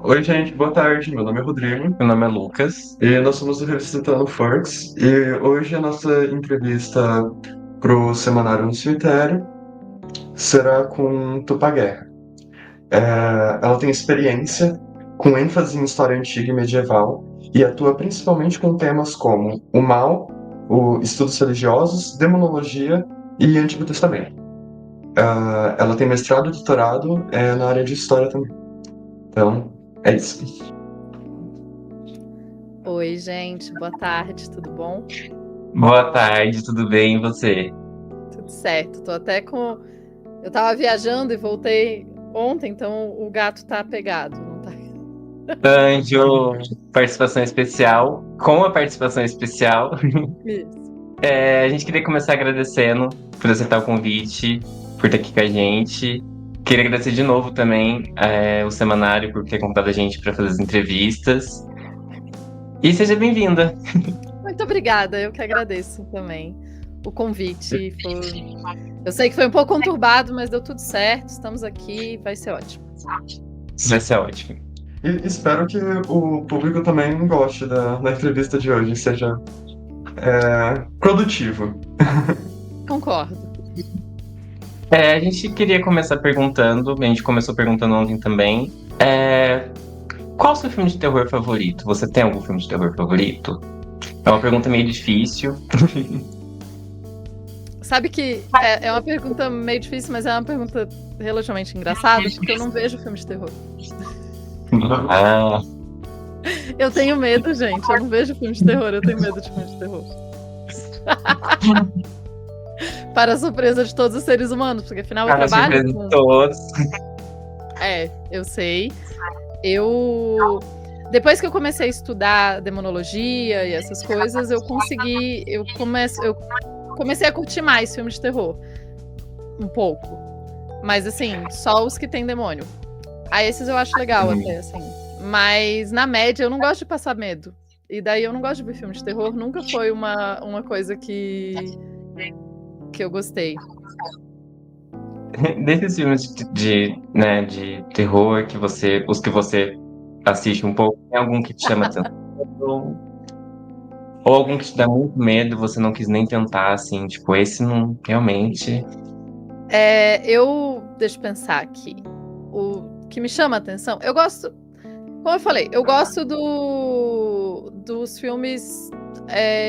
Oi, gente, boa tarde. Meu nome é Rodrigo. Meu nome é Lucas. E nós somos do Revisitando Forks. E hoje a nossa entrevista pro Semanário no Cemitério será com Tupá Guerra. Ela tem experiência com ênfase em história antiga e medieval e atua principalmente com temas como o mal, estudos religiosos, demonologia e Antigo Testamento. Ela tem mestrado e doutorado na área de história também. Então, é isso. Oi, gente, boa tarde, tudo bom? Boa tarde, tudo bem e você? Tudo certo, tô até com. Eu tava viajando e voltei ontem, então o gato tá pegado, não tá? Anjo, participação especial. Com a participação especial, Isso. a gente queria começar agradecendo por aceitar o convite, por estar aqui com a gente. Queria agradecer de novo também o Semanário por ter convidado a gente para fazer as entrevistas. E seja bem-vinda. Muito obrigada, eu que agradeço também o convite. Eu sei que foi um pouco conturbado, mas deu tudo certo, estamos aqui, vai ser ótimo. Vai ser ótimo. E espero que o público também goste da entrevista de hoje, seja produtivo. Concordo. A gente queria começar perguntando, a gente começou perguntando ontem também. Qual o seu filme de terror favorito? Você tem algum filme de terror favorito? É uma pergunta meio difícil. Sabe que é uma pergunta meio difícil, mas é uma pergunta relativamente engraçada, porque eu não vejo filme de terror. Ah, Eu tenho medo, gente. Eu não vejo filme de terror, eu tenho medo de filme de terror. Para a surpresa de todos os seres humanos, porque afinal eu cara, trabalho surpresa com. de todos. Eu sei. Depois que eu comecei a estudar demonologia e essas coisas, eu comecei a curtir mais filmes de terror. Um pouco. Mas assim, só os que tem demônio. Aí esses eu acho legal até, assim. Mas na média eu não gosto de passar medo. E daí eu não gosto de ver filme de terror. Nunca foi uma coisa que eu gostei. Desses filmes de terror os que você assiste um pouco, tem algum que te chama atenção? Ou algum que te dá muito medo e você não quis nem tentar, assim, tipo, esse não, realmente... Deixa eu pensar aqui. O que me chama a atenção, eu gosto, como eu falei, eu gosto dos filmes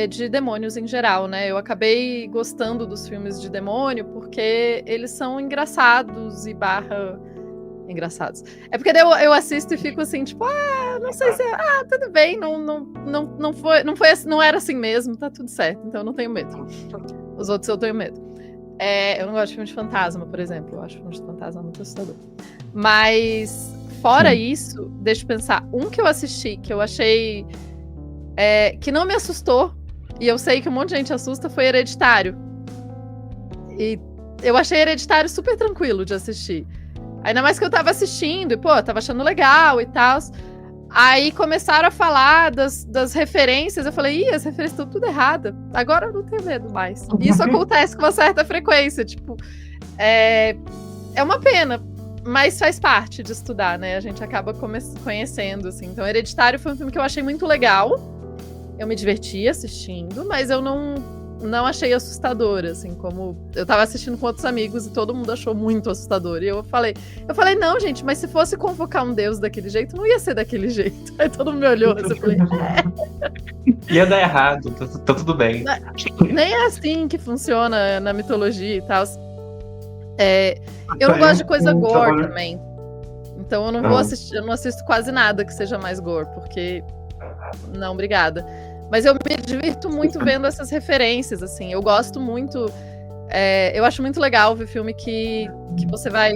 de demônios em geral, né? Eu acabei gostando dos filmes de demônio porque eles são engraçados e barra engraçados. É porque daí eu assisto e fico assim, tipo, não sei se tudo bem, não era assim mesmo, tá tudo certo, então eu não tenho medo. Os outros eu tenho medo. Eu não gosto de filme de fantasma, por exemplo. Eu acho filme de fantasma muito assustador. Mas, fora isso, deixa eu pensar. Um que eu assisti, que eu achei que não me assustou, e eu sei que um monte de gente assusta, foi Hereditário. E eu achei Hereditário super tranquilo de assistir. Ainda mais que eu tava assistindo e, tava achando legal e tal. Aí começaram a falar das referências. Eu falei, as referências estão tudo erradas. Agora eu não tenho medo mais. Isso acontece com uma certa frequência. Tipo, é uma pena, mas faz parte de estudar, né? A gente acaba conhecendo, assim. Então, Hereditário foi um filme que eu achei muito legal. Eu me diverti assistindo, mas eu não achei assustador, assim, como eu tava assistindo com outros amigos e todo mundo achou muito assustador. E eu falei, não, gente, mas se fosse convocar um deus daquele jeito, não ia ser daquele jeito. Aí todo mundo me olhou, assim, eu falei, Ia dar errado, tá tudo bem. Nem é assim que funciona na mitologia e tal. Eu não gosto de coisa gore também. Então eu não vou assistir, eu não assisto quase nada que seja mais gore, porque não, obrigada. Mas eu me divirto muito vendo essas referências, assim. Eu gosto muito. Eu acho muito legal ver filme que você vai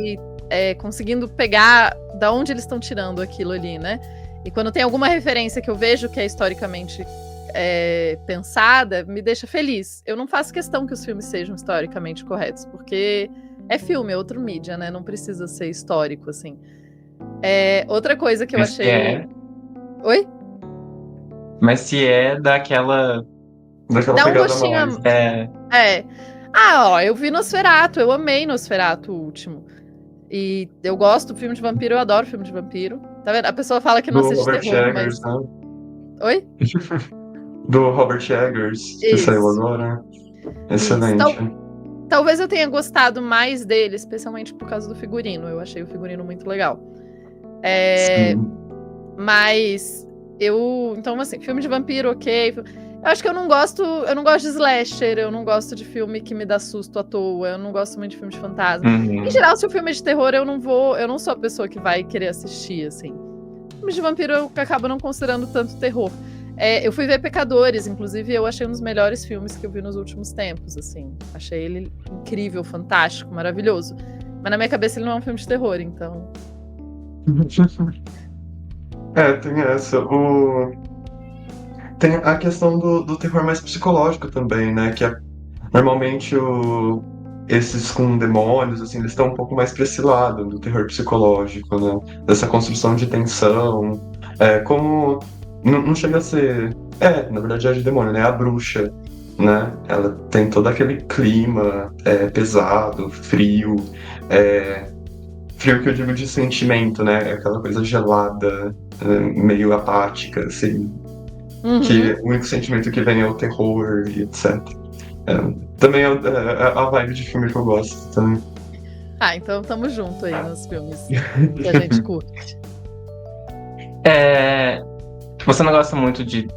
conseguindo pegar da onde eles estão tirando aquilo ali, né? E quando tem alguma referência que eu vejo que é historicamente pensada, me deixa feliz. Eu não faço questão que os filmes sejam historicamente corretos, porque é filme, é outro mídia, né? Não precisa ser histórico, assim. Outra coisa que eu achei. Oi? Mas se é daquela Dá um pegada gostinho. mais. Eu vi Nosferatu, eu amei Nosferatu o último. E eu gosto do filme de vampiro, eu adoro filme de vampiro. Tá vendo? A pessoa fala que não Do assiste Robert terror, Eggers, mas... né? Oi? Do Robert Eggers, que saiu Isso. agora. Isso. Excelente. Talvez eu tenha gostado mais dele, especialmente por causa do figurino. Eu achei o figurino muito legal. Sim. Mas então, assim, filme de vampiro, ok. Eu acho que eu não gosto de slasher, eu não gosto de filme que me dá susto à toa, eu não gosto muito de filme de fantasma. Uhum. Em geral, se o filme é de terror, eu não sou a pessoa que vai querer assistir, assim. Filme de vampiro eu acabo não considerando tanto terror. Eu fui ver Pecadores, inclusive eu achei um dos melhores filmes que eu vi nos últimos tempos, assim. Achei ele incrível, fantástico, maravilhoso. Mas na minha cabeça ele não é um filme de terror, então... Tem essa. Tem a questão do terror mais psicológico também, né? Que normalmente esses com demônios, assim, eles estão um pouco mais pra esse lado do terror psicológico, né? Dessa construção de tensão. Como não chega a ser. Na verdade é de demônio, né? A bruxa, né? Ela tem todo aquele clima pesado, frio. Frio que eu digo de sentimento, né? Aquela coisa gelada, meio apática, assim. Que o único sentimento que vem é o terror e etc. Também é a vibe de filme que eu gosto também. Então tamo junto aí nos filmes que a gente curte. Você não gosta muito de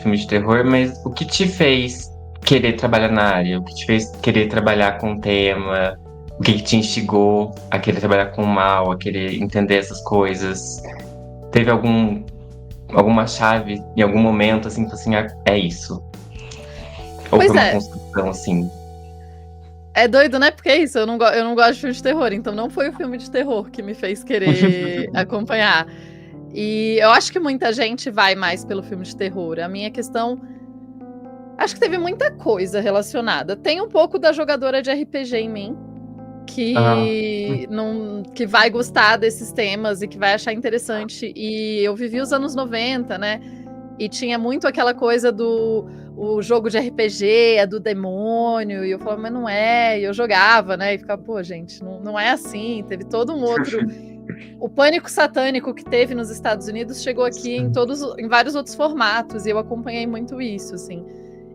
filme de terror, mas o que te fez querer trabalhar na área? O que te fez querer trabalhar com o tema? O que te instigou a querer trabalhar com o mal, a querer entender essas coisas? Teve alguma chave em algum momento, assim, que assim, é isso? Ou Pois foi uma é. construção, assim? É doido, né? Porque é isso, eu não gosto de filme de terror, então não foi o filme de terror que me fez querer acompanhar. E eu acho que muita gente vai mais pelo filme de terror. A minha questão... Acho que teve muita coisa relacionada. Tem um pouco da jogadora de RPG em mim, que vai gostar desses temas e que vai achar interessante. E eu vivi os anos 90, né? E tinha muito aquela coisa o jogo de RPG, é do demônio, e eu falava, mas não é, e eu jogava, né, e ficava, pô, gente, não é assim, teve todo um outro... O pânico satânico que teve nos Estados Unidos chegou aqui em vários outros formatos, e eu acompanhei muito isso, assim.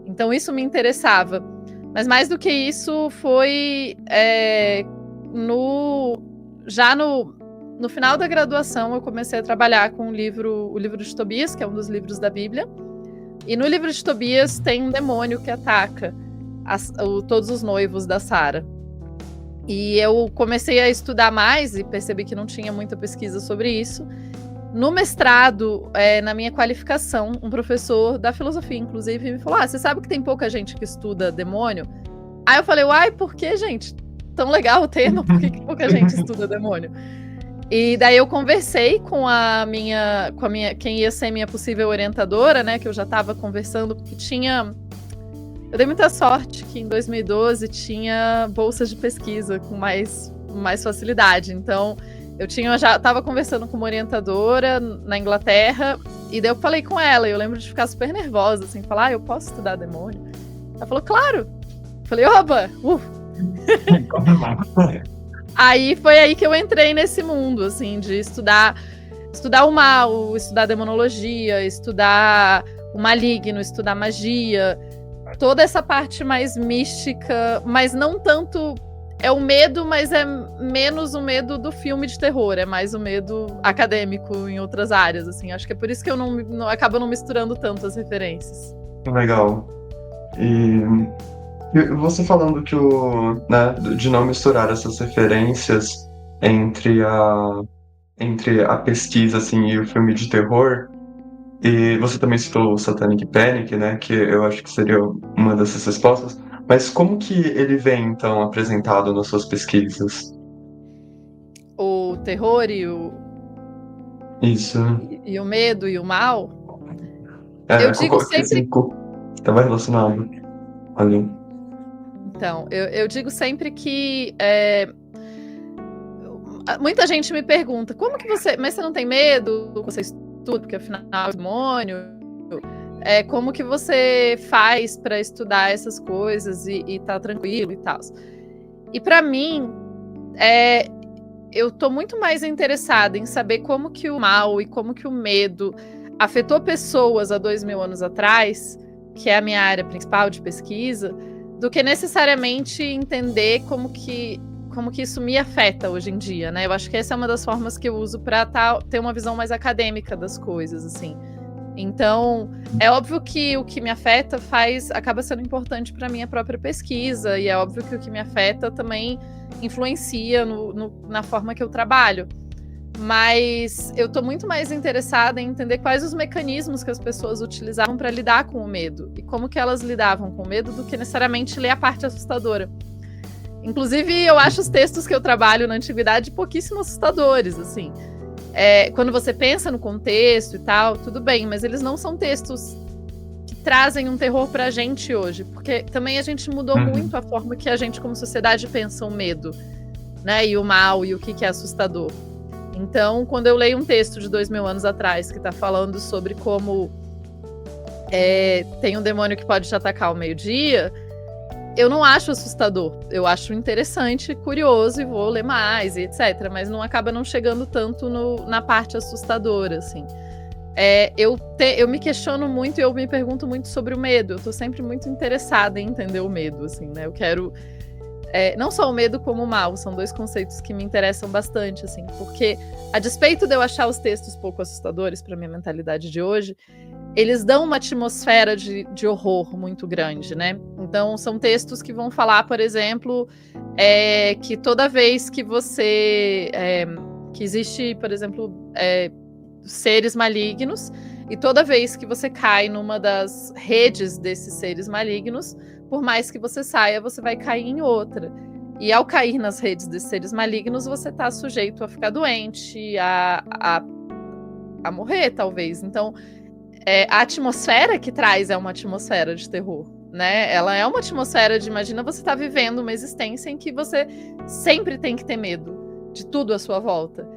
Então isso me interessava. Mas mais do que isso foi no final da graduação eu comecei a trabalhar com o livro de Tobias, que é um dos livros da Bíblia. E no livro de Tobias tem um demônio que ataca todos os noivos da Sara. E eu comecei a estudar mais e percebi que não tinha muita pesquisa sobre isso. No mestrado, na minha qualificação, um professor da filosofia, inclusive, me falou: você sabe que tem pouca gente que estuda demônio? Aí eu falei, uai, por que, gente? Tão legal o tema, por que pouca gente estuda demônio? E daí eu conversei com quem ia ser minha possível orientadora, né? Que eu já estava conversando, porque eu dei muita sorte que em 2012 tinha bolsas de pesquisa com mais facilidade. Então, já estava conversando com uma orientadora na Inglaterra, e daí eu falei com ela, e eu lembro de ficar super nervosa, assim, falar, eu posso estudar demônio? Ela falou, claro! Eu falei, oba! Aí foi aí que eu entrei nesse mundo, assim, de estudar o mal, estudar demonologia, estudar o maligno, estudar magia, toda essa parte mais mística, mas não tanto é o medo, mas é menos o medo do filme de terror, é mais o medo acadêmico em outras áreas, assim. Acho que é por isso que eu acabo não misturando tanto as referências. Legal. E você falando que de não misturar essas referências entre a pesquisa assim, e o filme de terror, e você também citou o Satanic Panic, né, que eu acho que seria uma dessas respostas, mas como que ele vem, então, apresentado nas suas pesquisas? O terror Isso. E o medo e o mal? Eu digo sempre... Estava relacionado ali. Então, eu digo sempre que muita gente me pergunta, mas você não tem medo? Você estuda, porque afinal é demônio. Como que você faz para estudar essas coisas e tá tranquilo e tal? E para mim, eu tô muito mais interessada em saber como que o mal e como que o medo afetou pessoas há 2000 anos atrás, que é a minha área principal de pesquisa, do que necessariamente entender como que isso me afeta hoje em dia, né? Eu acho que essa é uma das formas que eu uso para ter uma visão mais acadêmica das coisas, assim. Então, é óbvio que o que me afeta acaba sendo importante para minha própria pesquisa, e é óbvio que o que me afeta também influencia na forma que eu trabalho. Mas eu tô muito mais interessada em entender quais os mecanismos que as pessoas utilizavam para lidar com o medo e como que elas lidavam com o medo, do que necessariamente ler a parte assustadora. Inclusive, eu acho os textos que eu trabalho na antiguidade pouquíssimo assustadores, assim. Quando você pensa no contexto e tal, tudo bem, mas eles não são textos que trazem um terror pra gente hoje, porque também a gente mudou muito a forma que a gente, como sociedade, pensa o medo, né, e o mal, e o que é assustador. Então, quando eu leio um texto de 2000 anos atrás, que tá falando sobre como tem um demônio que pode te atacar ao meio-dia, eu não acho assustador, eu acho interessante, curioso, e vou ler mais, e etc. Mas acaba não chegando tanto na parte assustadora, assim. Eu me questiono muito e eu me pergunto muito sobre o medo. Eu tô sempre muito interessada em entender o medo, assim, né? Eu quero... não só o medo como o mal, são dois conceitos que me interessam bastante, assim. Porque, a despeito de eu achar os textos pouco assustadores para minha mentalidade de hoje, eles dão uma atmosfera de horror muito grande, né? Então, são textos que vão falar, por exemplo, que toda vez que você... que existe, por exemplo, seres malignos, e toda vez que você cai numa das redes desses seres malignos, por mais que você saia, você vai cair em outra. E ao cair nas redes desses seres malignos, você está sujeito a ficar doente, a morrer, talvez. Então, a atmosfera que traz é uma atmosfera de terror, né? Ela é uma atmosfera de, imagina você tá vivendo uma existência em que você sempre tem que ter medo de tudo à sua volta.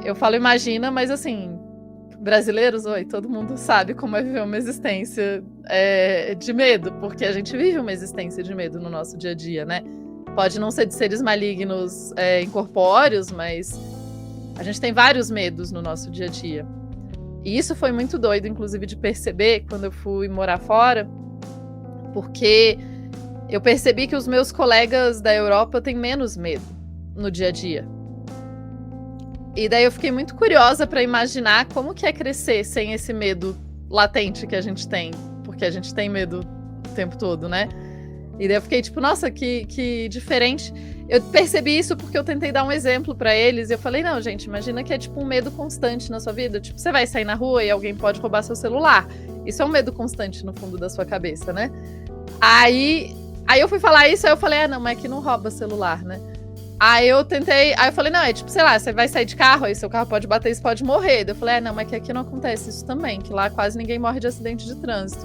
Eu falo imagina, mas assim, brasileiros, todo mundo sabe como é viver uma existência de medo, porque a gente vive uma existência de medo no nosso dia a dia, né? Pode não ser de seres malignos incorpóreos, mas a gente tem vários medos no nosso dia a dia. E isso foi muito doido, inclusive, de perceber quando eu fui morar fora, porque eu percebi que os meus colegas da Europa têm menos medo no dia a dia. E daí eu fiquei muito curiosa para imaginar como que é crescer sem esse medo latente que a gente tem, porque a gente tem medo o tempo todo, né? E daí eu fiquei tipo, nossa, que diferente. Eu percebi isso porque eu tentei dar um exemplo pra eles e eu falei, não, gente, imagina que é tipo um medo constante na sua vida. Tipo, você vai sair na rua e alguém pode roubar seu celular. Isso é um medo constante no fundo da sua cabeça, né? Aí eu fui falar isso, aí eu falei, não, mas aqui não rouba celular, né? Aí eu falei, não, tipo, sei lá, você vai sair de carro, aí seu carro pode bater e você pode morrer. Daí eu falei, não, mas que aqui não acontece isso também, que lá quase ninguém morre de acidente de trânsito.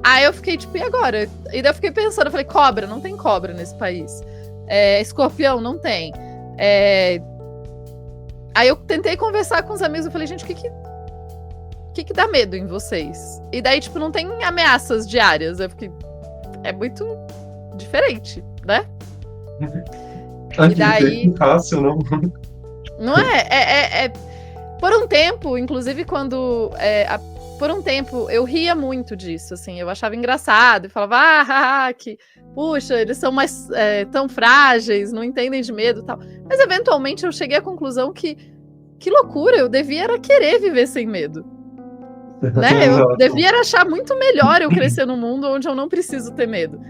Aí eu fiquei, tipo, e agora? E daí eu fiquei pensando, eu falei, cobra, não tem cobra nesse país. Escorpião, não tem. Aí eu tentei conversar com os amigos, eu falei, gente, o que dá medo em vocês? E daí, tipo, não tem ameaças diárias. Eu fiquei, é muito diferente, né? Aqui E daí... é fácil, não? Não é? Por um tempo, inclusive quando... por um tempo, eu ria muito disso, assim. Eu achava engraçado e falava, que... Puxa, eles são mais tão frágeis, não entendem de medo e tal. Mas, eventualmente, eu cheguei à conclusão que loucura, eu devia era querer viver sem medo. Né? Eu devia achar muito melhor eu crescer num mundo onde eu não preciso ter medo.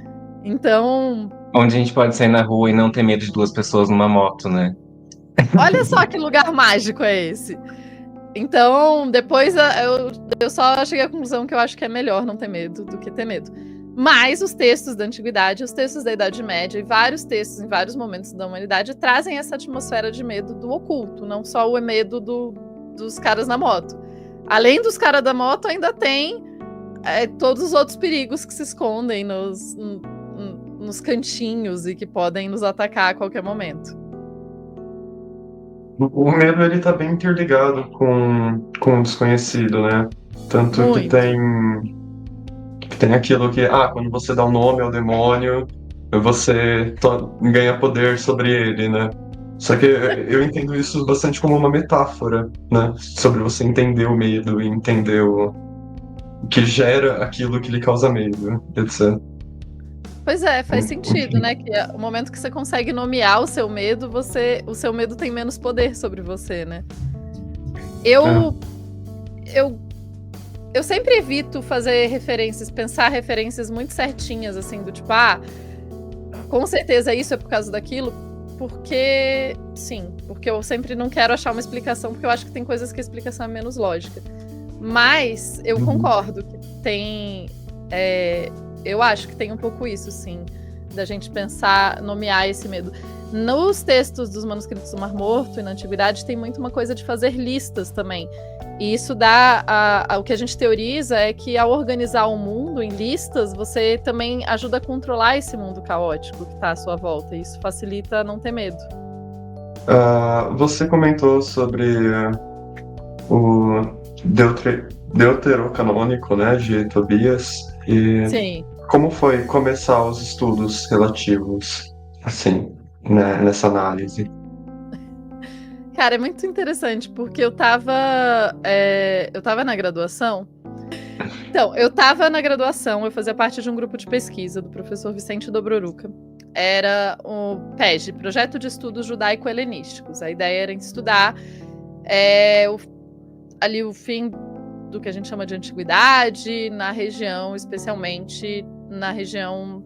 Então... Onde a gente pode sair na rua e não ter medo de duas pessoas numa moto, né? Olha só que lugar mágico é esse. Então, depois eu só cheguei à conclusão que eu acho que é melhor não ter medo do que ter medo. Mas os textos da antiguidade, os textos da Idade Média e vários textos em vários momentos da humanidade trazem essa atmosfera de medo do oculto, não só o medo dos caras na moto. Além dos caras da moto, ainda tem todos os outros perigos que se escondem nos cantinhos e que podem nos atacar a qualquer momento. O medo, ele tá bem interligado com o desconhecido, né? Tanto Muito. que tem aquilo que, quando você dá um nome ao demônio, você ganha poder sobre ele, né? Só que eu entendo isso bastante como uma metáfora, né? Sobre você entender o medo e entender o que gera aquilo que lhe causa medo, etc. Pois é, faz sentido, né? Que o momento que você consegue nomear o seu medo, o seu medo tem menos poder sobre você, né? Eu sempre evito fazer referências, pensar referências muito certinhas, assim, do tipo, com certeza isso é por causa daquilo, porque eu sempre não quero achar uma explicação, porque eu acho que tem coisas que a explicação é menos lógica. Mas eu concordo que tem. Eu acho que tem um pouco isso, sim, da gente pensar, nomear esse medo. Nos textos dos manuscritos do Mar Morto e na Antiguidade tem muito uma coisa de fazer listas também. E isso dá o que a gente teoriza é que ao organizar o mundo em listas, você também ajuda a controlar esse mundo caótico que está à sua volta. E isso facilita não ter medo. Você comentou sobre o deuterocanônico, né, de Tobias. E Sim. como foi começar os estudos relativos, assim, né, nessa análise? Cara, é muito interessante, porque eu tava na graduação. Então, eu tava na graduação, eu fazia parte de um grupo de pesquisa do professor Vicente Dobroruca. Era o PEG, Projeto de Estudos Judaico-Helenísticos. A ideia era estudar ali o fim do que a gente chama de antiguidade, na região, especialmente na região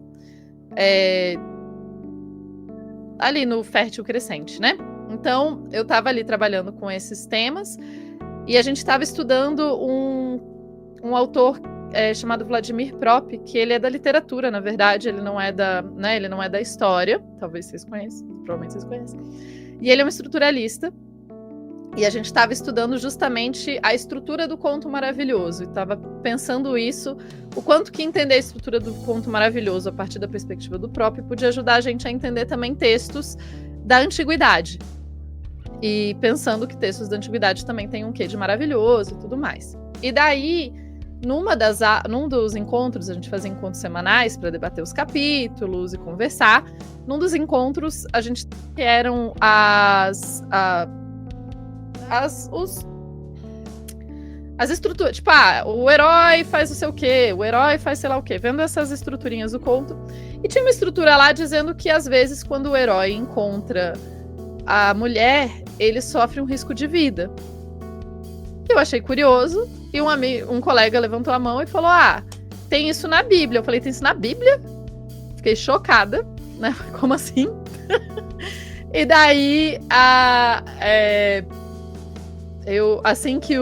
ali no Fértil Crescente, né? Então, eu estava ali trabalhando com esses temas e a gente estava estudando um autor chamado Vladimir Prop, que ele é da literatura, na verdade, ele não é da história, talvez vocês conheçam, provavelmente vocês conhecem. E ele é um estruturalista. E a gente estava estudando justamente a estrutura do conto maravilhoso. E estava pensando isso, o quanto que entender a estrutura do conto maravilhoso a partir da perspectiva do próprio podia ajudar a gente a entender também textos da antiguidade. E pensando que textos da antiguidade também têm um quê de maravilhoso e tudo mais. E daí, num dos encontros, a gente fazia encontros semanais para debater os capítulos e conversar. Num dos encontros, a gente eram as estruturas, tipo, o herói faz não sei o quê, o herói faz sei lá o quê, vendo essas estruturinhas do conto. E tinha uma estrutura lá dizendo que, às vezes, quando o herói encontra a mulher, ele sofre um risco de vida. Eu achei curioso, e um colega levantou a mão e falou, tem isso na Bíblia. Eu falei, tem isso na Bíblia? Fiquei chocada, né? Como assim? E daí, assim que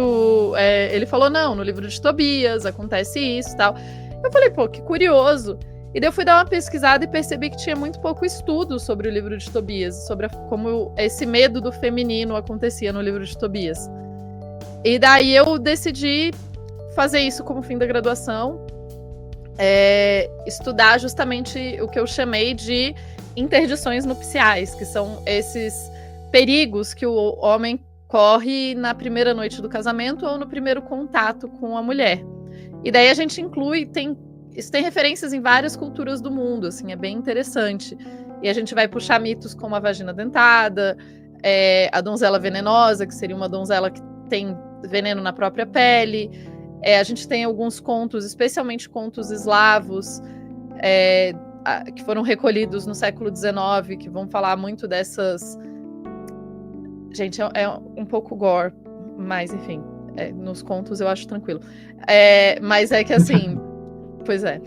ele falou, não, no livro de Tobias acontece isso e tal. Eu falei, pô, que curioso. E daí eu fui dar uma pesquisada e percebi que tinha muito pouco estudo sobre o livro de Tobias, sobre como esse medo do feminino acontecia no livro de Tobias. E daí eu decidi fazer isso como fim da graduação, estudar justamente o que eu chamei de interdições nupciais, que são esses perigos que o homem corre na primeira noite do casamento ou no primeiro contato com a mulher. E daí a gente inclui, isso tem referências em várias culturas do mundo, assim, é bem interessante. E a gente vai puxar mitos como a vagina dentada, a donzela venenosa, que seria uma donzela que tem veneno na própria pele. A gente tem alguns contos, especialmente contos eslavos, que foram recolhidos no século XIX, que vão falar muito dessas... Gente, é um pouco gore, mas enfim, nos contos eu acho tranquilo. Mas é que assim, pois é.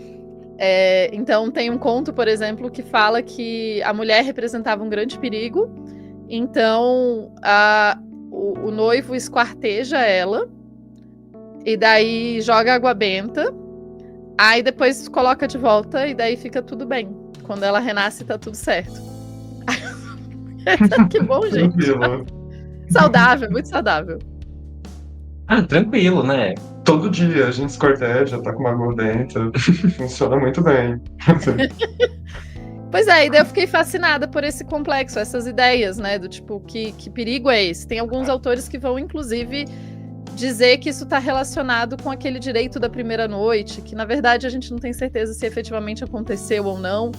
Então tem um conto, por exemplo, que fala que a mulher representava um grande perigo, então o noivo esquarteja ela, e daí joga água benta, aí depois coloca de volta, e daí fica tudo bem. Quando ela renasce, tá tudo certo. Que bom, gente. Saudável, muito saudável. Tranquilo, né? Todo dia a gente esquarteja, tá com uma água dentro. Funciona muito bem. Pois e daí eu fiquei fascinada por esse complexo, essas ideias, né? Do tipo, que perigo é esse? Tem alguns autores que vão, inclusive, dizer que isso está relacionado com aquele direito da primeira noite, que na verdade a gente não tem certeza se efetivamente aconteceu ou não,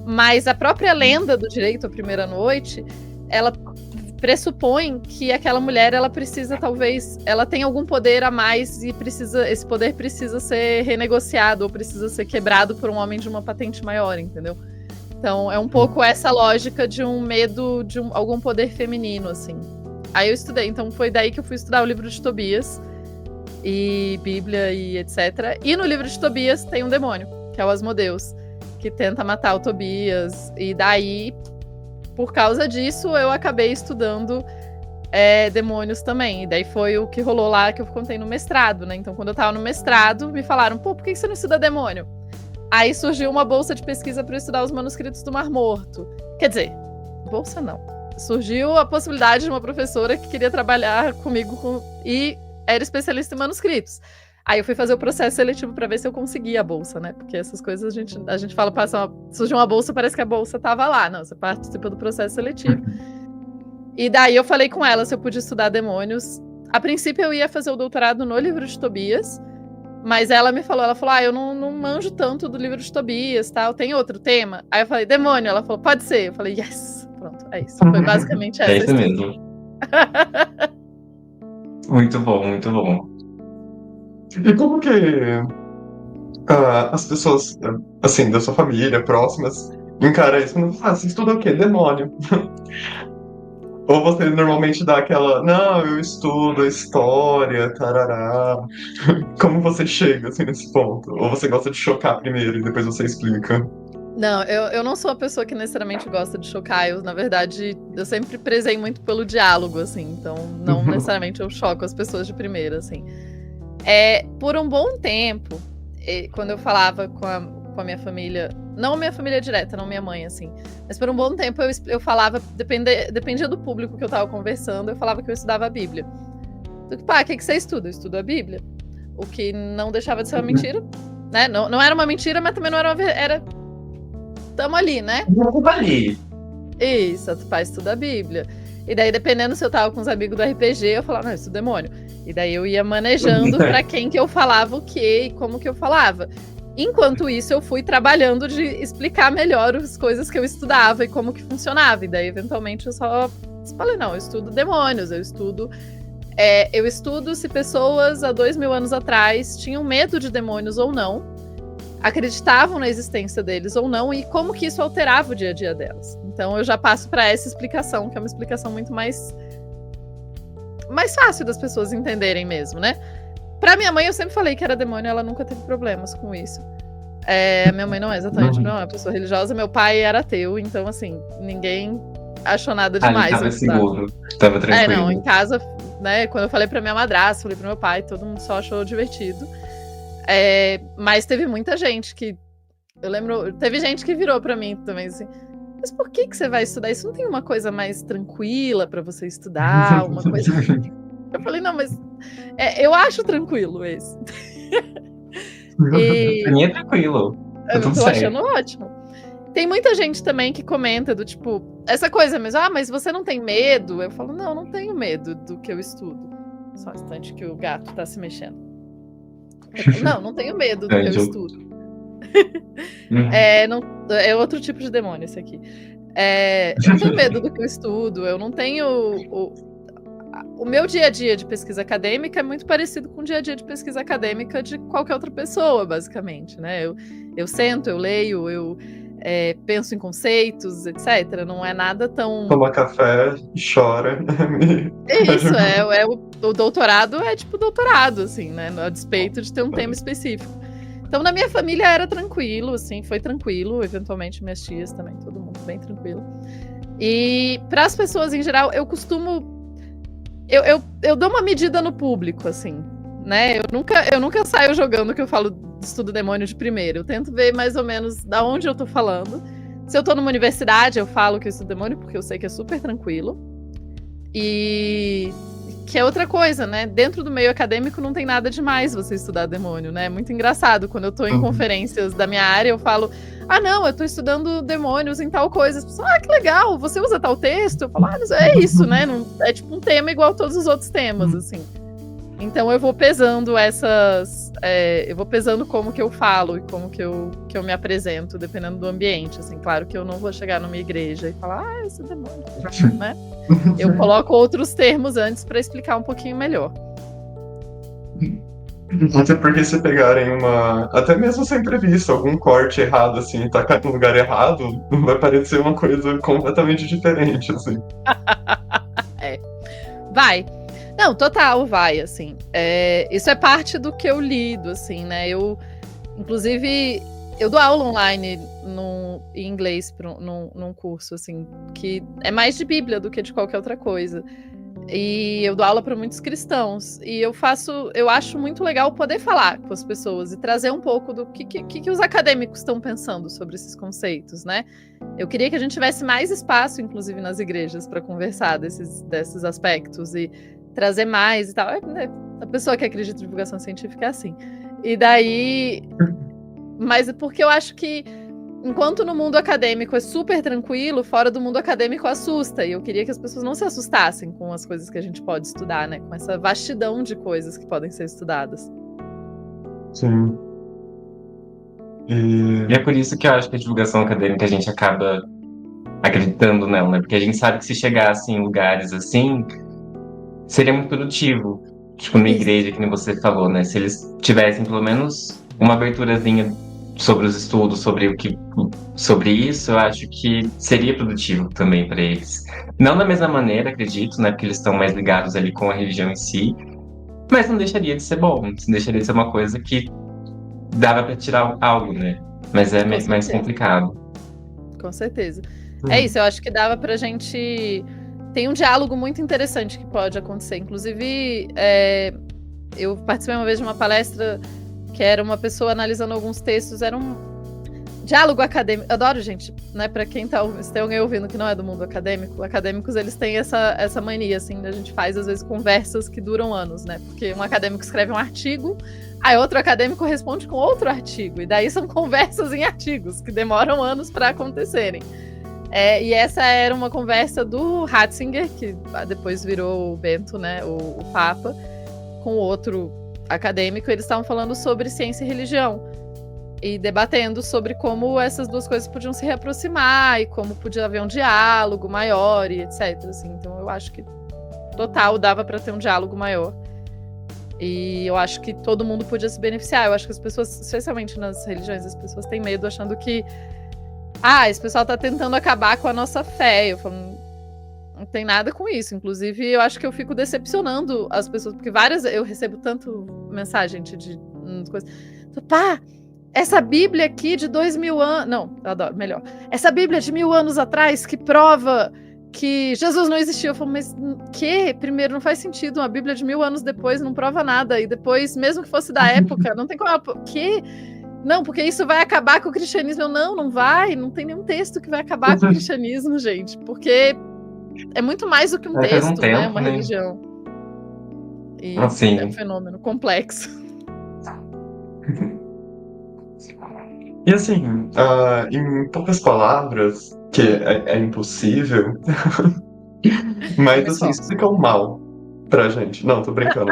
mas a própria lenda do direito à primeira noite ela pressupõe que aquela mulher, ela precisa, talvez, ela tem algum poder a mais e esse poder precisa ser renegociado ou precisa ser quebrado por um homem de uma patente maior, entendeu? Então, é um pouco essa lógica de um medo de algum poder feminino, assim. Aí eu estudei, então foi daí que eu fui estudar o livro de Tobias e Bíblia e etc. E no livro de Tobias tem um demônio, que é o Asmodeus, que tenta matar o Tobias, e daí, por causa disso, eu acabei estudando demônios também. E daí foi o que rolou lá que eu contei no mestrado, né? Então, quando eu tava no mestrado, me falaram, pô, por que você não estuda demônio? Aí surgiu uma bolsa de pesquisa para eu estudar os manuscritos do Mar Morto. Quer dizer, bolsa não. Surgiu a possibilidade de uma professora que queria trabalhar comigo e era especialista em manuscritos. Aí eu fui fazer o processo seletivo para ver se eu conseguia a bolsa, né? Porque essas coisas a gente fala, surgiu uma bolsa, parece que a bolsa tava lá. Não, você participa do processo seletivo. E daí eu falei com ela se eu podia estudar demônios. A princípio eu ia fazer o doutorado no livro de Tobias, mas ela falou, eu não manjo tanto do livro de Tobias, tal, tem outro tema? Aí eu falei, demônio. Ela falou, pode ser. Eu falei, yes. Pronto, é isso. Foi basicamente essa. É isso mesmo. Muito bom, muito bom. E como que as pessoas, assim, da sua família, próximas, encaram isso? Você estuda o quê? Demônio. Ou você normalmente dá aquela, não, eu estudo história, tarará. Como você chega, assim, nesse ponto? Ou você gosta de chocar primeiro e depois você explica? Não, eu não sou uma pessoa que necessariamente gosta de chocar. Na verdade, eu sempre prezei muito pelo diálogo, assim. Então, não necessariamente eu choco as pessoas de primeira, assim. Por um bom tempo, quando eu falava com a minha família, não a minha família direta, não minha mãe, assim, mas por um bom tempo eu falava, dependia do público que eu tava conversando, eu falava que eu estudava a Bíblia. Pá, o que você estuda? Eu estudo a Bíblia. O que não deixava de ser uma mentira, né? Não era uma mentira, mas também não era era... Tamo ali, né? Tamo ali. Isso, a Tupá estuda a Bíblia. E daí, dependendo se eu tava com os amigos do RPG, eu falava, não, eu estudo demônio. E daí eu ia manejando pra quem que eu falava o quê e como que eu falava. Enquanto isso, eu fui trabalhando de explicar melhor as coisas que eu estudava e como que funcionava. E daí, eventualmente, eu só falei, não, eu estudo demônios, eu estudo se pessoas há 2000 anos atrás tinham medo de demônios ou não, acreditavam na existência deles ou não, e como que isso alterava o dia a dia delas. Então eu já passo para essa explicação, que é uma explicação muito mais fácil das pessoas entenderem mesmo, né? Pra minha mãe eu sempre falei que era demônio, ela nunca teve problemas com isso. Minha mãe não é exatamente não é uma pessoa religiosa, meu pai era ateu, então assim, ninguém achou nada demais. Tava seguro, tava tranquilo. Não, em casa, né, quando eu falei pra minha madrasta, falei pro meu pai, todo mundo só achou divertido. Mas teve muita gente que... Eu lembro... Teve gente que virou pra mim também, assim... Mas por que você vai estudar? Isso não tem uma coisa mais tranquila pra você estudar? Uma coisa... Eu falei, não, mas... eu acho tranquilo esse. Pra mim é tranquilo. Eu tô achando ótimo. Tem muita gente também que comenta do tipo... Essa coisa mesmo, mas você não tem medo? Eu falo, não tenho medo do que eu estudo. Só um instante que o gato tá se mexendo. Não tenho medo do que eu estudo. É outro tipo de demônio esse aqui. Eu não tenho medo do que eu estudo, eu não tenho... O meu dia a dia de pesquisa acadêmica é muito parecido com o dia a dia de pesquisa acadêmica de qualquer outra pessoa, basicamente, né? Eu sento, eu leio, eu penso em conceitos, etc. Não é nada tão... Toma café, chora. Isso, o doutorado é tipo doutorado, assim, né? A despeito de ter um tema específico. Então, na minha família era tranquilo, assim, foi tranquilo. Eventualmente, minhas tias também, todo mundo bem tranquilo. E para as pessoas em geral, eu costumo... Eu dou uma medida no público, assim, né? Eu nunca saio jogando que eu falo estudo demônio de primeiro. Eu tento ver mais ou menos da onde eu tô falando. Se eu tô numa universidade, eu falo que eu estudo demônio, porque eu sei que é super tranquilo. E que é outra coisa, né? Dentro do meio acadêmico não tem nada demais você estudar demônio, né? É muito engraçado. Quando eu tô em conferências da minha área, eu falo, não, eu tô estudando demônios em tal coisa. As pessoas, que legal, você usa tal texto? Eu falo, é isso, né? Não, é tipo um tema igual a todos os outros temas, assim. Então eu vou pesando eu vou pesando como que eu falo e como que eu me apresento, dependendo do ambiente, assim. Claro que eu não vou chegar numa igreja e falar, esse demônio, né? Eu coloco outros termos antes para explicar um pouquinho melhor. Até porque se pegarem até mesmo essa entrevista, algum corte errado, assim, tacar no lugar errado, vai parecer uma coisa completamente diferente, assim. Vai. Não, total, vai, assim. Isso é parte do que eu lido, assim, né? Inclusive, eu dou aula online em inglês num curso, assim, que é mais de Bíblia do que de qualquer outra coisa. E eu dou aula para muitos cristãos. E eu acho muito legal poder falar com as pessoas e trazer um pouco do que os acadêmicos estão pensando sobre esses conceitos, né? Eu queria que a gente tivesse mais espaço, inclusive nas igrejas, para conversar desses aspectos e trazer mais e tal. A pessoa que acredita em divulgação científica é assim. E daí... Mas é porque eu acho que enquanto no mundo acadêmico é super tranquilo, fora do mundo acadêmico assusta. E eu queria que as pessoas não se assustassem com as coisas que a gente pode estudar, né? Com essa vastidão de coisas que podem ser estudadas. Sim. E é por isso que eu acho que a divulgação acadêmica a gente acaba acreditando nela, né? Porque a gente sabe que se chegasse em lugares assim, seria muito produtivo. Tipo, numa igreja, que nem você falou, né? Se eles tivessem pelo menos uma aberturazinha sobre os estudos, sobre isso, eu acho que seria produtivo também para eles. Não da mesma maneira, acredito, né? Porque eles estão mais ligados ali com a religião em si, mas não deixaria de ser bom, não deixaria de ser uma coisa que dava para tirar algo, né? Mas é mais complicado. Com certeza. É isso, eu acho que dava pra gente... Tem um diálogo muito interessante que pode acontecer. Inclusive, eu participei uma vez de uma palestra que era uma pessoa analisando alguns textos, era um diálogo acadêmico. Eu adoro, gente, né? Pra quem se tem alguém ouvindo que não é do mundo acadêmico, acadêmicos, eles têm essa mania, assim, a gente faz, às vezes, conversas que duram anos, né? Porque um acadêmico escreve um artigo, aí outro acadêmico responde com outro artigo, e daí são conversas em artigos, que demoram anos para acontecerem. E essa era uma conversa do Ratzinger, que depois virou o Bento, né, o Papa, com outro acadêmico. Eles estavam falando sobre ciência e religião e debatendo sobre como essas duas coisas podiam se reaproximar e como podia haver um diálogo maior e etc. Assim. Então eu acho que total dava para ter um diálogo maior. E eu acho que todo mundo podia se beneficiar. Eu acho que as pessoas, especialmente nas religiões, as pessoas têm medo achando que esse pessoal tá tentando acabar com a nossa fé. Eu falo, não tem nada com isso. Inclusive, eu acho que eu fico decepcionando as pessoas, porque eu recebo tanto mensagem de coisas. Pá, essa Bíblia aqui de 2000 anos... Não, eu adoro, melhor. Essa Bíblia de 1000 anos atrás que prova que Jesus não existiu. Eu falo, mas que? Primeiro, não faz sentido. Uma Bíblia de 1000 anos depois não prova nada. E depois, mesmo que fosse da época, não tem como... Que? Não, porque isso vai acabar com o cristianismo. Não vai. Não tem nenhum texto que vai acabar com o cristianismo, gente. Porque é muito mais do que um texto, né? Uma religião. E assim, é um fenômeno complexo. E assim, em poucas palavras, que é impossível, mas assim, explica o mal pra gente. Não, tô brincando.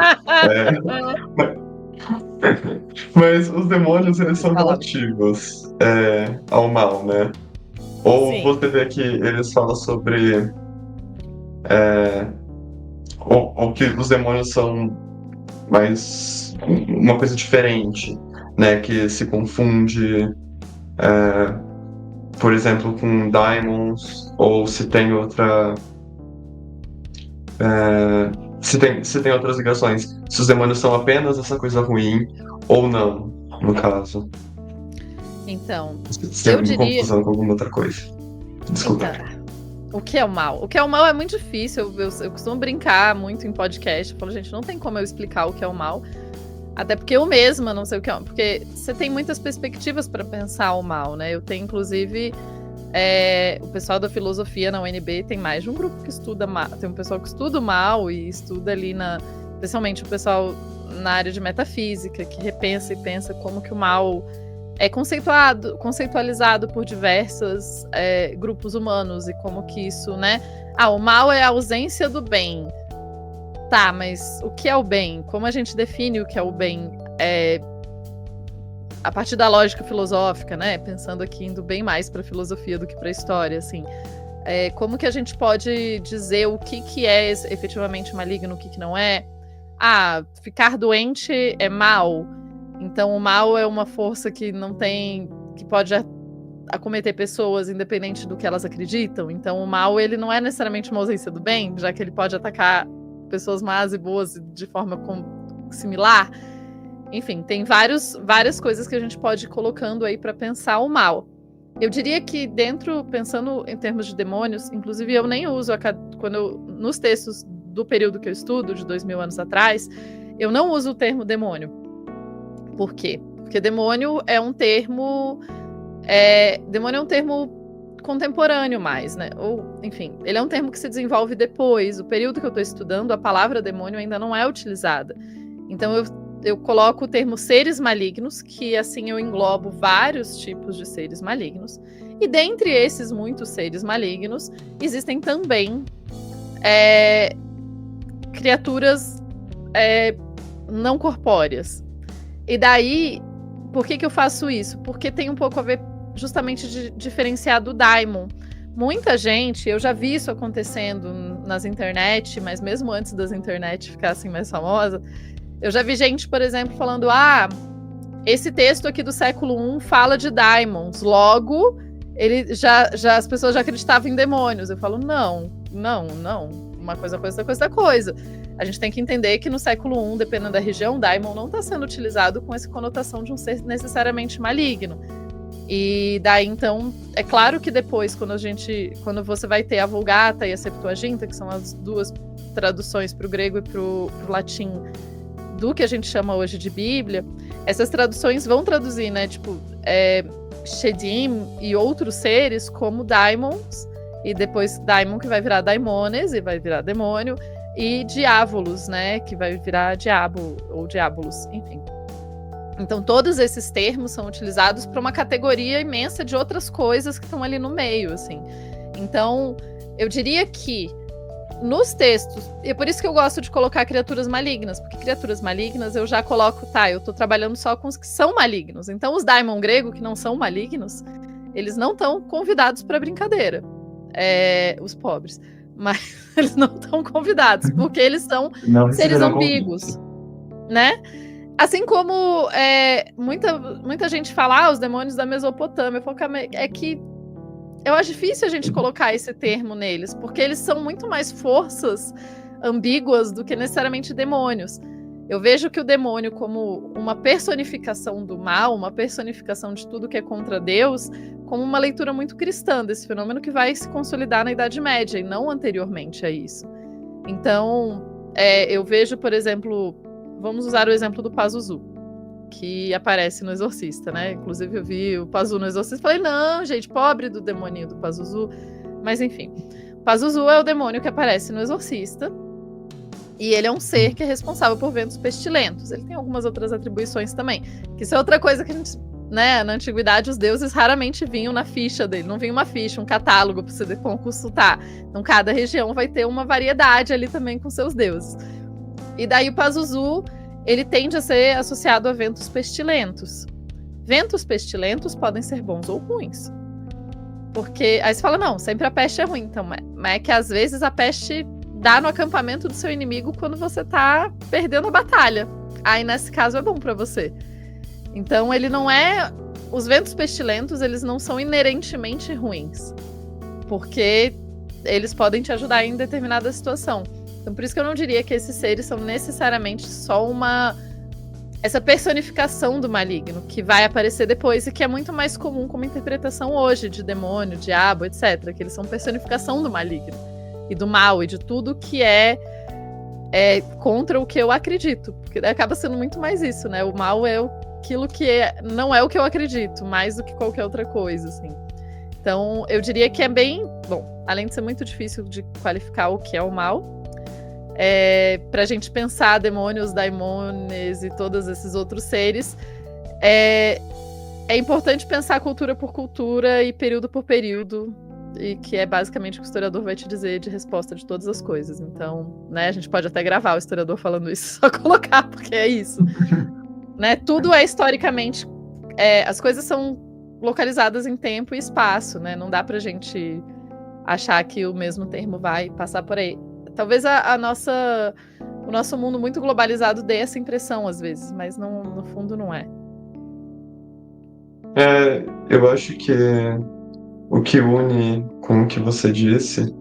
Mas os demônios, eles são relativos ao mal, né? Ou sim. Você vê que eles falam sobre... ou que os demônios são mais uma coisa diferente, né? Que se confunde, por exemplo, com daimons, ou se tem outra... Se tem outras ligações, se os demônios são apenas essa coisa ruim ou não, no caso. Então, se eu diria... confusão com alguma outra coisa. Desculpa. Então, o que é o mal? O que é o mal é muito difícil. Eu costumo brincar muito em podcast. Eu falo, gente, não tem como eu explicar o que é o mal. Até porque eu mesma não sei o que é. Porque você tem muitas perspectivas para pensar o mal, né? Eu tenho, inclusive... o pessoal da filosofia na UNB tem mais de um grupo que estuda mal. Tem um pessoal que estuda o mal e estuda ali especialmente o pessoal na área de metafísica, que repensa e pensa como que o mal é conceitualizado por diversos grupos humanos e como que isso, né? O mal é a ausência do bem. Tá, mas o que é o bem? Como a gente define o que é o bem? A partir da lógica filosófica, né? Pensando aqui, indo bem mais para a filosofia do que para a história, assim. Como que a gente pode dizer o que é efetivamente maligno, o que não é? Ficar doente é mal. Então o mal é uma força que não tem, que pode acometer pessoas independente do que elas acreditam. Então o mal, ele não é necessariamente uma ausência do bem, já que ele pode atacar pessoas más e boas de forma similar. Enfim, tem várias coisas que a gente pode ir colocando aí para pensar o mal. Eu diria que pensando em termos de demônios, inclusive eu nem uso, nos textos do período que eu estudo, de 2000 anos atrás, eu não uso o termo demônio. Por quê? Porque demônio é um termo contemporâneo mais, né? Ou, enfim, ele é um termo que se desenvolve depois. O período que eu estou estudando, a palavra demônio ainda não é utilizada. Então eu coloco o termo seres malignos, que assim eu englobo vários tipos de seres malignos. E dentre esses muitos seres malignos, existem também criaturas não corpóreas. E daí, por que eu faço isso? Porque tem um pouco a ver justamente de diferenciar do daimon. Muita gente, eu já vi isso acontecendo nas internet, mas mesmo antes das internet ficassem mais famosas, eu já vi gente, por exemplo, falando: esse texto aqui do século I fala de daimons, logo as pessoas já acreditavam em demônios. Eu falo, não, uma coisa é outra coisa. A gente tem que entender que no século I, dependendo da região, daimon não está sendo utilizado com essa conotação de um ser necessariamente maligno. E daí, então, é claro que depois, quando você vai ter a Vulgata e a Septuaginta, que são as duas traduções para o grego e para o latim do que a gente chama hoje de Bíblia, essas traduções vão traduzir, né, tipo, Shedim e outros seres como daimons, e depois daimon que vai virar daimones e vai virar demônio, e diávolos, né, que vai virar diabo ou diabolos, enfim. Então todos esses termos são utilizados para uma categoria imensa de outras coisas que estão ali no meio, assim. Então eu diria que nos textos, e é por isso que eu gosto de colocar criaturas malignas, porque criaturas malignas eu já coloco, eu tô trabalhando só com os que são malignos. Então os daimon grego, que não são malignos, eles não estão convidados para brincadeira, os pobres, mas eles não estão convidados, porque eles são seres ambíguos, né? Assim como muita gente fala, os demônios da Mesopotâmia, eu falo que eu acho difícil a gente colocar esse termo neles, porque eles são muito mais forças ambíguas do que necessariamente demônios. Eu vejo que o demônio como uma personificação do mal, uma personificação de tudo que é contra Deus, como uma leitura muito cristã desse fenômeno que vai se consolidar na Idade Média e não anteriormente a isso. Então, eu vejo, por exemplo, vamos usar o exemplo do Pazuzu, que aparece no Exorcista, né? Inclusive eu vi o Pazuzu no Exorcista e falei, não, gente, pobre do demoninho do Pazuzu. Mas enfim, Pazuzu é o demônio que aparece no Exorcista e ele é um ser que é responsável por ventos pestilentos. Ele tem algumas outras atribuições também, que isso é outra coisa que a gente, né, na antiguidade os deuses raramente vinham na ficha dele, não vinha uma ficha, um catálogo para você consultar. Então cada região vai ter uma variedade ali também com seus deuses. E daí o Pazuzu, ele tende a ser associado a ventos pestilentos. Ventos pestilentos podem ser bons ou ruins. Porque aí você fala, não, sempre a peste é ruim. Então, mas é que às vezes a peste dá no acampamento do seu inimigo quando você tá perdendo a batalha. Aí nesse caso é bom para você. Então ele não é... Os ventos pestilentos, eles não são inerentemente ruins. Porque eles podem te ajudar em determinada situação. Então, por isso que eu não diria que esses seres são necessariamente só essa personificação do maligno, que vai aparecer depois e que é muito mais comum como interpretação hoje de demônio, diabo, etc. Que eles são personificação do maligno e do mal e de tudo que é contra o que eu acredito. Porque acaba sendo muito mais isso, né? O mal é aquilo que não é o que eu acredito, mais do que qualquer outra coisa, assim. Então, eu diria que é bem... Bom, além de ser muito difícil de qualificar o que é o mal... para a gente pensar demônios, daimones e todos esses outros seres, é importante pensar cultura por cultura e período por período e que é basicamente o que o historiador vai te dizer de resposta de todas as coisas. Então, né, a gente pode até gravar o historiador falando isso, só colocar, porque é isso. Né? Tudo é historicamente... as coisas são localizadas em tempo e espaço, né? Não dá pra gente achar que o mesmo termo vai passar por aí. Talvez o nosso mundo muito globalizado dê essa impressão às vezes, mas não, no fundo não é. Eu acho que o que une com o que você disse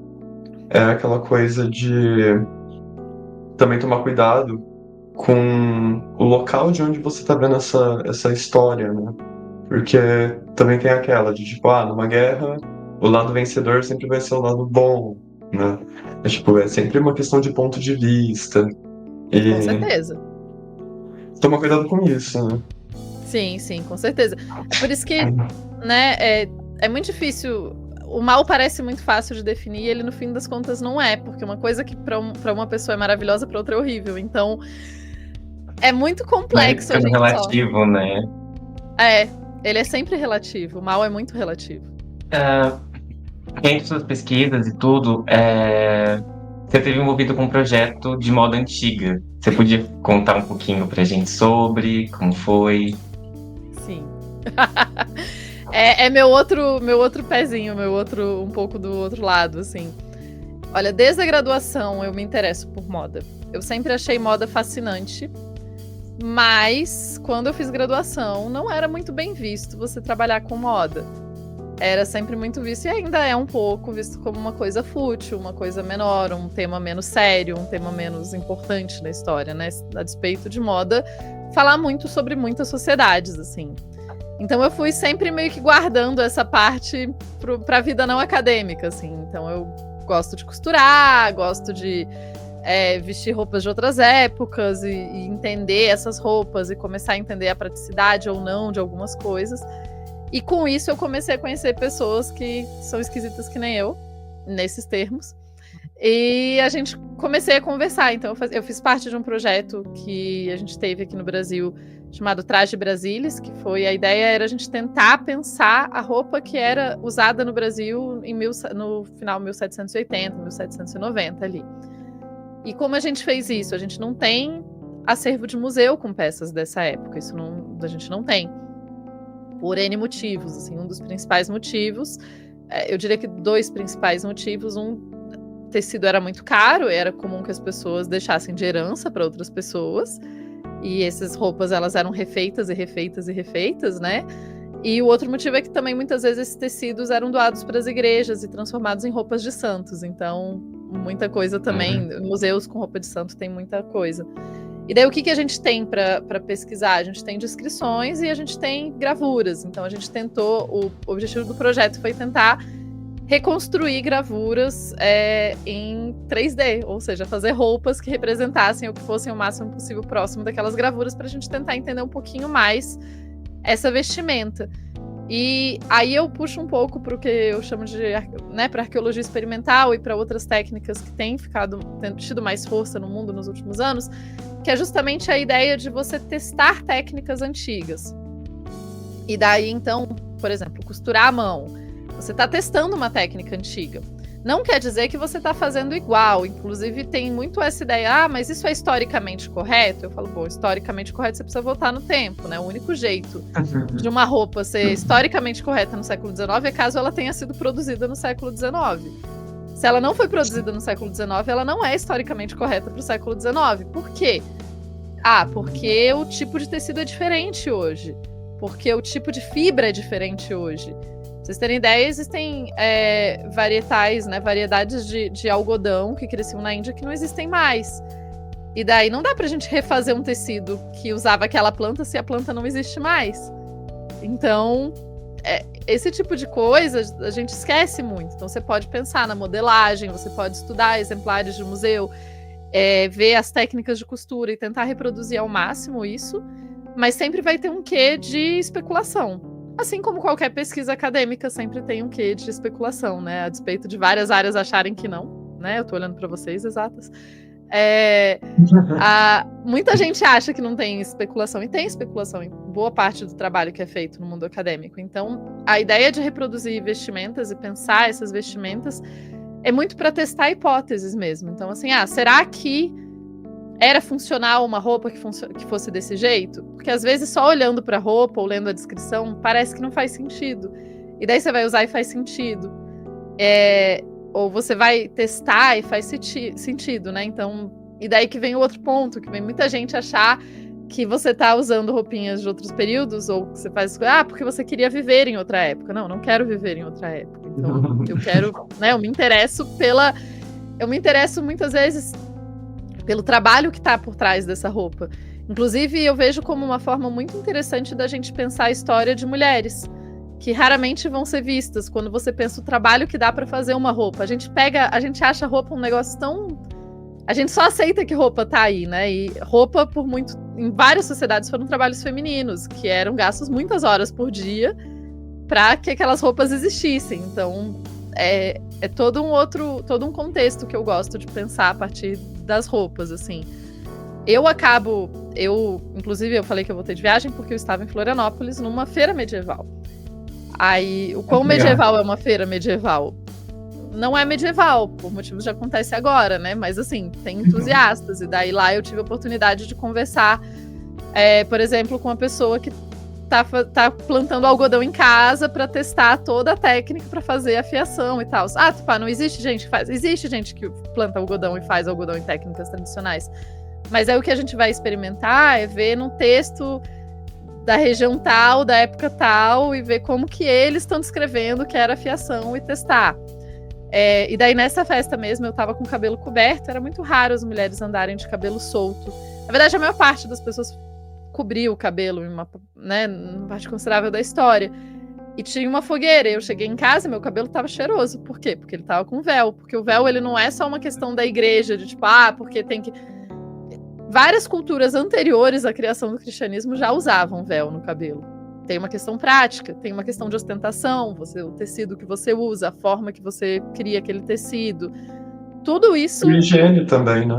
é aquela coisa de também tomar cuidado com o local de onde você está vendo essa história, né? Porque também tem aquela de, tipo, numa guerra, o lado vencedor sempre vai ser o lado bom, né? É sempre uma questão de ponto de vista. E Com certeza. tomar cuidado com isso, né? Sim, com certeza. É por isso que, né, é muito difícil. O mal parece muito fácil de definir, e ele no fim das contas não é, porque uma coisa que para uma pessoa é maravilhosa, para outra é horrível. Então, é muito complexo. É relativo, né? Ele é sempre relativo. O mal é muito relativo. Entre suas pesquisas e tudo, você esteve envolvido com um projeto de moda antiga. Você podia contar um pouquinho pra gente sobre como foi? Sim. É meu outro pezinho, um pouco do outro lado, assim. Olha, desde a graduação eu me interesso por moda. Eu sempre achei moda fascinante, mas quando eu fiz graduação não era muito bem visto você trabalhar com moda. Era sempre muito visto, e ainda é um pouco visto como uma coisa fútil, uma coisa menor, um tema menos sério, um tema menos importante na história, né? A despeito de moda, falar muito sobre muitas sociedades, assim. Então eu fui sempre meio que guardando essa parte para a vida não acadêmica, assim. Então eu gosto de costurar, gosto de vestir roupas de outras épocas e entender essas roupas e começar a entender a praticidade ou não de algumas coisas. E com isso eu comecei a conhecer pessoas que são esquisitas que nem eu, nesses termos. E a gente comecei a conversar. Então eu fiz parte de um projeto que a gente teve aqui no Brasil chamado Traje Brasilis, que a ideia era a gente tentar pensar a roupa que era usada no Brasil no final de 1780, 1790 ali. E como a gente fez isso? A gente não tem acervo de museu com peças dessa época. A gente não tem. Por N motivos, assim, um dos principais motivos, eu diria que 2 principais motivos. Um, tecido era muito caro, era comum que as pessoas deixassem de herança para outras pessoas, e essas roupas elas eram refeitas, né? E o outro motivo é que também muitas vezes esses tecidos eram doados para as igrejas e transformados em roupas de santos, então muita coisa também, museus com roupa de santo tem muita coisa. E daí o que a gente tem para pesquisar? A gente tem descrições e a gente tem gravuras. Então a gente tentou, o objetivo do projeto foi tentar reconstruir gravuras em 3D, ou seja, fazer roupas que representassem ou que fossem o máximo possível próximo daquelas gravuras, para a gente tentar entender um pouquinho mais essa vestimenta. E aí eu puxo um pouco para o que eu chamo de, né, para arqueologia experimental e para outras técnicas que têm tido mais força no mundo nos últimos anos, que é justamente a ideia de você testar técnicas antigas. E daí, então, por exemplo, costurar à mão. Você está testando uma técnica antiga. Não quer dizer que você está fazendo igual. Inclusive, tem muito essa ideia, mas isso é historicamente correto? Eu falo, bom, historicamente correto você precisa voltar no tempo, né? O único jeito de uma roupa ser historicamente correta no século XIX é caso ela tenha sido produzida no século XIX. Se ela não foi produzida no século XIX, ela não é historicamente correta para o século XIX. Por quê? Porque o tipo de tecido é diferente hoje. Porque o tipo de fibra é diferente hoje. Pra vocês terem ideia, existem varietais, né, variedades de algodão que cresciam na Índia que não existem mais. E daí não dá pra gente refazer um tecido que usava aquela planta se a planta não existe mais. Então, esse tipo de coisa a gente esquece muito. Então você pode pensar na modelagem, você pode estudar exemplares de museu, ver as técnicas de costura e tentar reproduzir ao máximo isso, mas sempre vai ter um quê de especulação. Assim como qualquer pesquisa acadêmica sempre tem um quê de especulação, né? A despeito de várias áreas acharem que não, né? Eu tô olhando para vocês, exatas. Muita gente acha que não tem especulação, e tem especulação em boa parte do trabalho que é feito no mundo acadêmico. Então, a ideia de reproduzir vestimentas e pensar essas vestimentas é muito para testar hipóteses mesmo. Então, assim, será que era funcional uma roupa que fosse desse jeito? Porque às vezes só olhando para a roupa ou lendo a descrição parece que não faz sentido. E daí você vai usar e faz sentido. Ou você vai testar e faz sentido, né? Então, e daí que vem o outro ponto, que vem muita gente achar que você tá usando roupinhas de outros períodos, ou que você faz porque você queria viver em outra época. Não quero viver em outra época. Então, eu quero, né? Eu me interesso muitas vezes pelo trabalho que tá por trás dessa roupa. Inclusive, eu vejo como uma forma muito interessante da gente pensar a história de mulheres, que raramente vão ser vistas quando você pensa o trabalho que dá para fazer uma roupa. A gente acha roupa um negócio tão... A gente só aceita que roupa tá aí, né? E roupa, em várias sociedades, foram trabalhos femininos, que eram gastos muitas horas por dia para que aquelas roupas existissem. Então, é todo um contexto que eu gosto de pensar a partir das roupas, assim. Inclusive, eu falei que eu voltei de viagem porque eu estava em Florianópolis, numa feira medieval. Aí, o quão medieval é uma feira medieval? Não é medieval, por motivos de acontece agora, né? Mas, assim, tem entusiastas. E daí lá eu tive a oportunidade de conversar, por exemplo, com uma pessoa que tá plantando algodão em casa para testar toda a técnica para fazer a fiação e tal. Não existe gente que faz. Existe gente que planta algodão e faz algodão em técnicas tradicionais. Mas aí o que a gente vai experimentar é ver num texto da região tal, da época tal, e ver como que eles estão descrevendo que era a fiação e testar. E daí nessa festa mesmo eu tava com o cabelo coberto, era muito raro as mulheres andarem de cabelo solto. Na verdade, a maior parte das pessoas cobria o cabelo em uma parte considerável da história. E tinha uma fogueira, eu cheguei em casa e meu cabelo tava cheiroso. Por quê? Porque ele tava com véu. Porque o véu, ele não é só uma questão da igreja, de porque tem que... Várias culturas anteriores à criação do cristianismo já usavam véu no cabelo. Tem uma questão prática, tem uma questão de ostentação, o tecido que você usa, a forma que você cria aquele tecido. Tudo isso... Higiene também, né?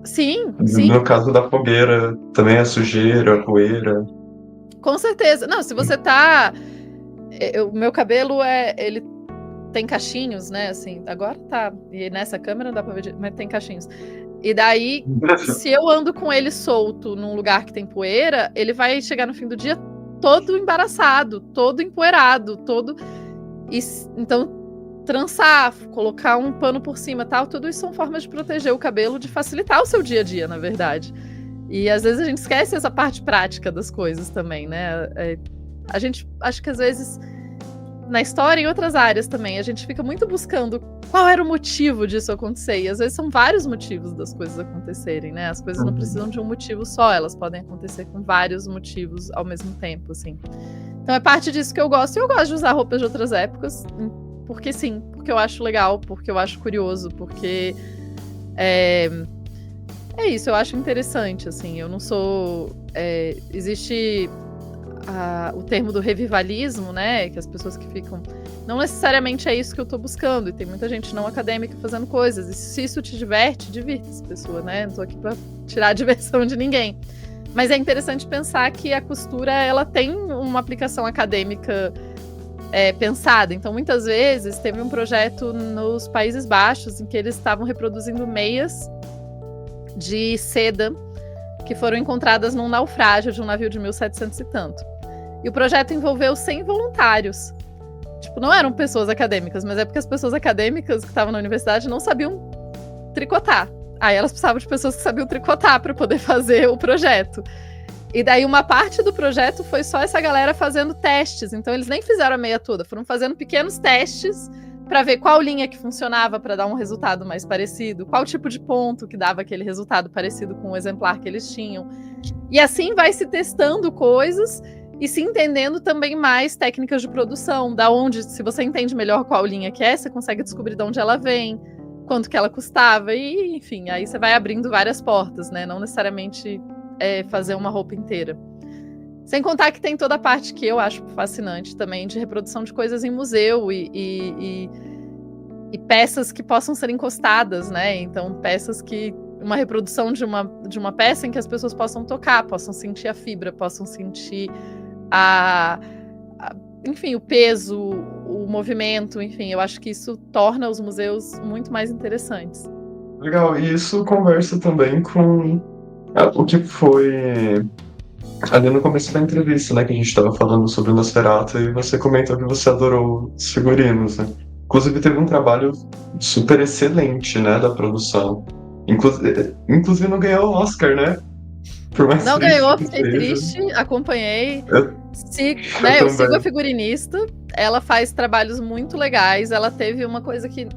Sim. No caso da fogueira, também a sujeira, a poeira. Com certeza. Não, se você tá... O meu cabelo, ele tem cachinhos, né? Assim, agora tá. E nessa câmera não dá pra ver, mas tem cachinhos. E daí, se eu ando com ele solto num lugar que tem poeira, ele vai chegar no fim do dia todo embaraçado, todo empoeirado, todo... Então, trançar, colocar um pano por cima, tal, tudo isso são formas de proteger o cabelo, de facilitar o seu dia a dia, na verdade. E às vezes a gente esquece essa parte prática das coisas também, né? A gente, acho que às vezes, na história e em outras áreas também, a gente fica muito buscando qual era o motivo disso acontecer. E às vezes são vários motivos das coisas acontecerem, né? As coisas não precisam de um motivo só, elas podem acontecer com vários motivos ao mesmo tempo, assim. Então é parte disso que eu gosto. E eu gosto de usar roupas de outras épocas, porque sim, porque eu acho legal, porque eu acho curioso, porque é isso, eu acho interessante, assim. Eu não sou... existe o termo do revivalismo, né? Que as pessoas que ficam... Não necessariamente é isso que eu tô buscando. E tem muita gente não acadêmica fazendo coisas. E se isso te diverte, divirta-se, pessoa, né? Não tô aqui pra tirar a diversão de ninguém. Mas é interessante pensar que a costura, ela tem uma aplicação acadêmica pensada. Então, muitas vezes, teve um projeto nos Países Baixos em que eles estavam reproduzindo meias de seda que foram encontradas num naufrágio de um navio de 1700 e tanto. E o projeto envolveu 100 voluntários. Tipo, não eram pessoas acadêmicas, mas é porque as pessoas acadêmicas que estavam na universidade não sabiam tricotar. Aí elas precisavam de pessoas que sabiam tricotar para poder fazer o projeto. E daí uma parte do projeto foi só essa galera fazendo testes. Então eles nem fizeram a meia toda, foram fazendo pequenos testes para ver qual linha que funcionava para dar um resultado mais parecido, qual tipo de ponto que dava aquele resultado parecido com o exemplar que eles tinham. E assim vai se testando coisas e se entendendo também mais técnicas de produção, da onde, se você entende melhor qual linha que é, você consegue descobrir de onde ela vem, quanto que ela custava, e enfim, aí você vai abrindo várias portas, né? Não necessariamente fazer uma roupa inteira. Sem contar que tem toda a parte que eu acho fascinante também, de reprodução de coisas em museu e peças que possam ser encostadas, né? Então, peças que uma reprodução de uma peça em que as pessoas possam tocar, possam sentir a fibra, possam sentir enfim, o peso, o movimento, enfim, eu acho que isso torna os museus muito mais interessantes. Legal, e isso conversa também com o que foi ali no começo da entrevista, né, que a gente estava falando sobre o Nosferatu e você comentou que você adorou os figurinos, né? Inclusive teve um trabalho super excelente, né, da produção. Inclusive não ganhou o Oscar, né? Por mais Não triste ganhou, que fiquei seja. triste, acompanhei. Eu Eu sigo também. a figurinista, ela faz trabalhos muito legais, ela teve uma coisa que...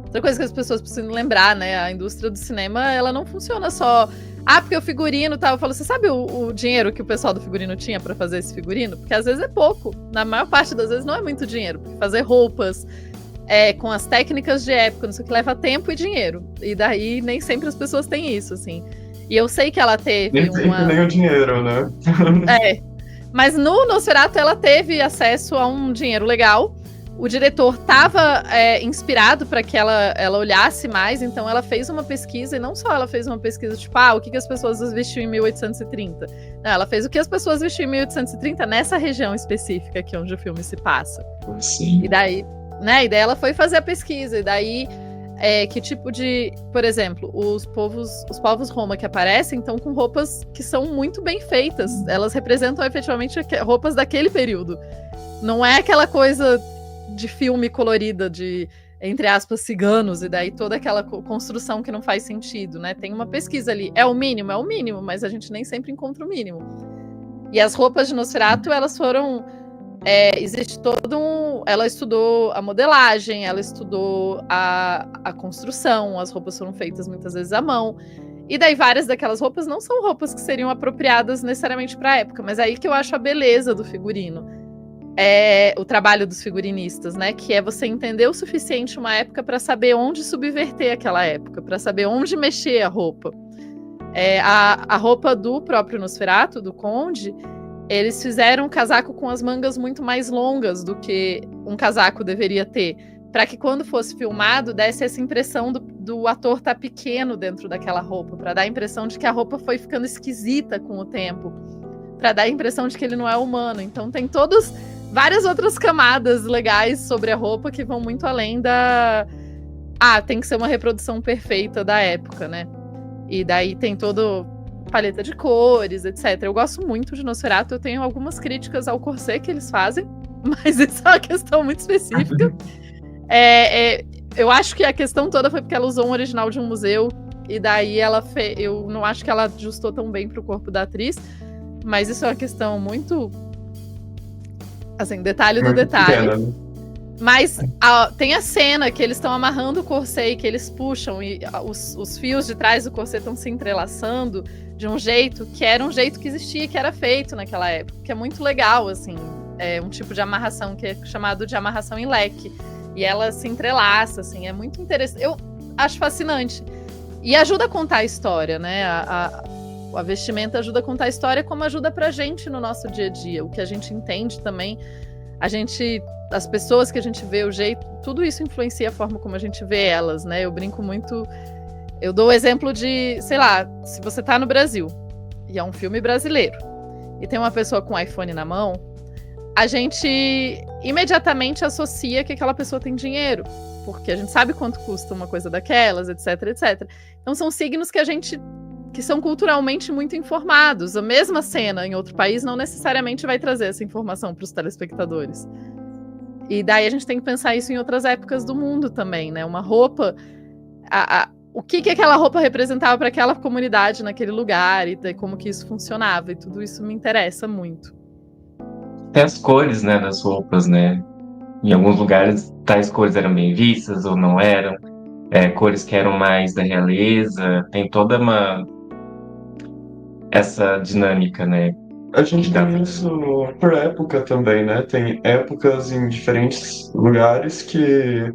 Outra coisa que as pessoas precisam lembrar, né? A indústria do cinema, ela não funciona só... porque o figurino tal. Eu falo, você sabe o dinheiro que o pessoal do figurino tinha pra fazer esse figurino? Porque às vezes é pouco. Na maior parte das vezes não é muito dinheiro. Porque fazer roupas com as técnicas de época, não sei o que, leva tempo e dinheiro. E daí nem sempre as pessoas têm isso, assim. E eu sei que ela teve Nem sempre nem o dinheiro, né? Mas no Nosferatu ela teve acesso a um dinheiro legal. O diretor estava inspirado para que ela olhasse mais, então ela fez uma pesquisa, e não só ela fez uma pesquisa tipo, o que as pessoas vestiam em 1830. Não, ela fez o que as pessoas vestiam em 1830 nessa região específica aqui onde o filme se passa. Sim. E daí ela foi fazer a pesquisa, e daí que tipo de... Por exemplo, os povos Roma que aparecem estão com roupas que são muito bem feitas. Elas representam efetivamente roupas daquele período. Não é aquela coisa de filme colorida, de, entre aspas, ciganos, e daí toda aquela construção que não faz sentido, né? Tem uma pesquisa ali. É o mínimo, mas a gente nem sempre encontra o mínimo. E as roupas de Nosferatu, elas foram... existe todo ela estudou a modelagem, ela estudou a construção, as roupas foram feitas muitas vezes à mão, e daí várias daquelas roupas não são roupas que seriam apropriadas necessariamente para a época, mas aí que eu acho a beleza do figurino, o trabalho dos figurinistas, né, que é você entender o suficiente uma época para saber onde subverter aquela época, para saber onde mexer a roupa. A roupa do próprio Nosferatu, do Conde, eles fizeram um casaco com as mangas muito mais longas do que um casaco deveria ter, para que quando fosse filmado desse essa impressão do ator estar pequeno dentro daquela roupa, para dar a impressão de que a roupa foi ficando esquisita com o tempo, para dar a impressão de que ele não é humano. Então tem várias outras camadas legais sobre a roupa que vão muito além tem que ser uma reprodução perfeita da época, né? E daí tem todo... paleta de cores, etc. Eu gosto muito de Nosferatu, eu tenho algumas críticas ao corset que eles fazem, mas isso é uma questão muito específica. Eu acho que a questão toda foi porque ela usou um original de um museu, e daí eu não acho que ela ajustou tão bem pro corpo da atriz, mas isso é uma questão muito... assim, detalhe do detalhe. Pequena, né? Mas tem a cena que eles estão amarrando o corset e que eles puxam, e os fios de trás do corset estão se entrelaçando de um jeito que era um jeito que existia, que era feito naquela época, que é muito legal, assim. É um tipo de amarração que é chamado de amarração em leque. E ela se entrelaça, assim, é muito interessante. Eu acho fascinante. E ajuda a contar a história, né? A vestimenta ajuda a contar a história, como ajuda pra gente no nosso dia a dia. O que a gente entende também, as pessoas que a gente vê, o jeito, tudo isso influencia a forma como a gente vê elas, né? Eu brinco muito, eu dou o exemplo de, sei lá, se você tá no Brasil e é um filme brasileiro e tem uma pessoa com um iPhone na mão, a gente imediatamente associa que aquela pessoa tem dinheiro, porque a gente sabe quanto custa uma coisa daquelas, etc, etc. Então são signos que são culturalmente muito informados. A mesma cena em outro país não necessariamente vai trazer essa informação para os telespectadores. E daí a gente tem que pensar isso em outras épocas do mundo também, né? Uma roupa... o que aquela roupa representava para aquela comunidade naquele lugar, e como que isso funcionava. E tudo isso me interessa muito. Tem as cores, né, das roupas, né? Em alguns lugares, tais cores eram bem vistas ou não eram. Cores que eram mais da realeza. Tem toda essa dinâmica, né? A gente tem isso por época também, né? Tem épocas em diferentes lugares que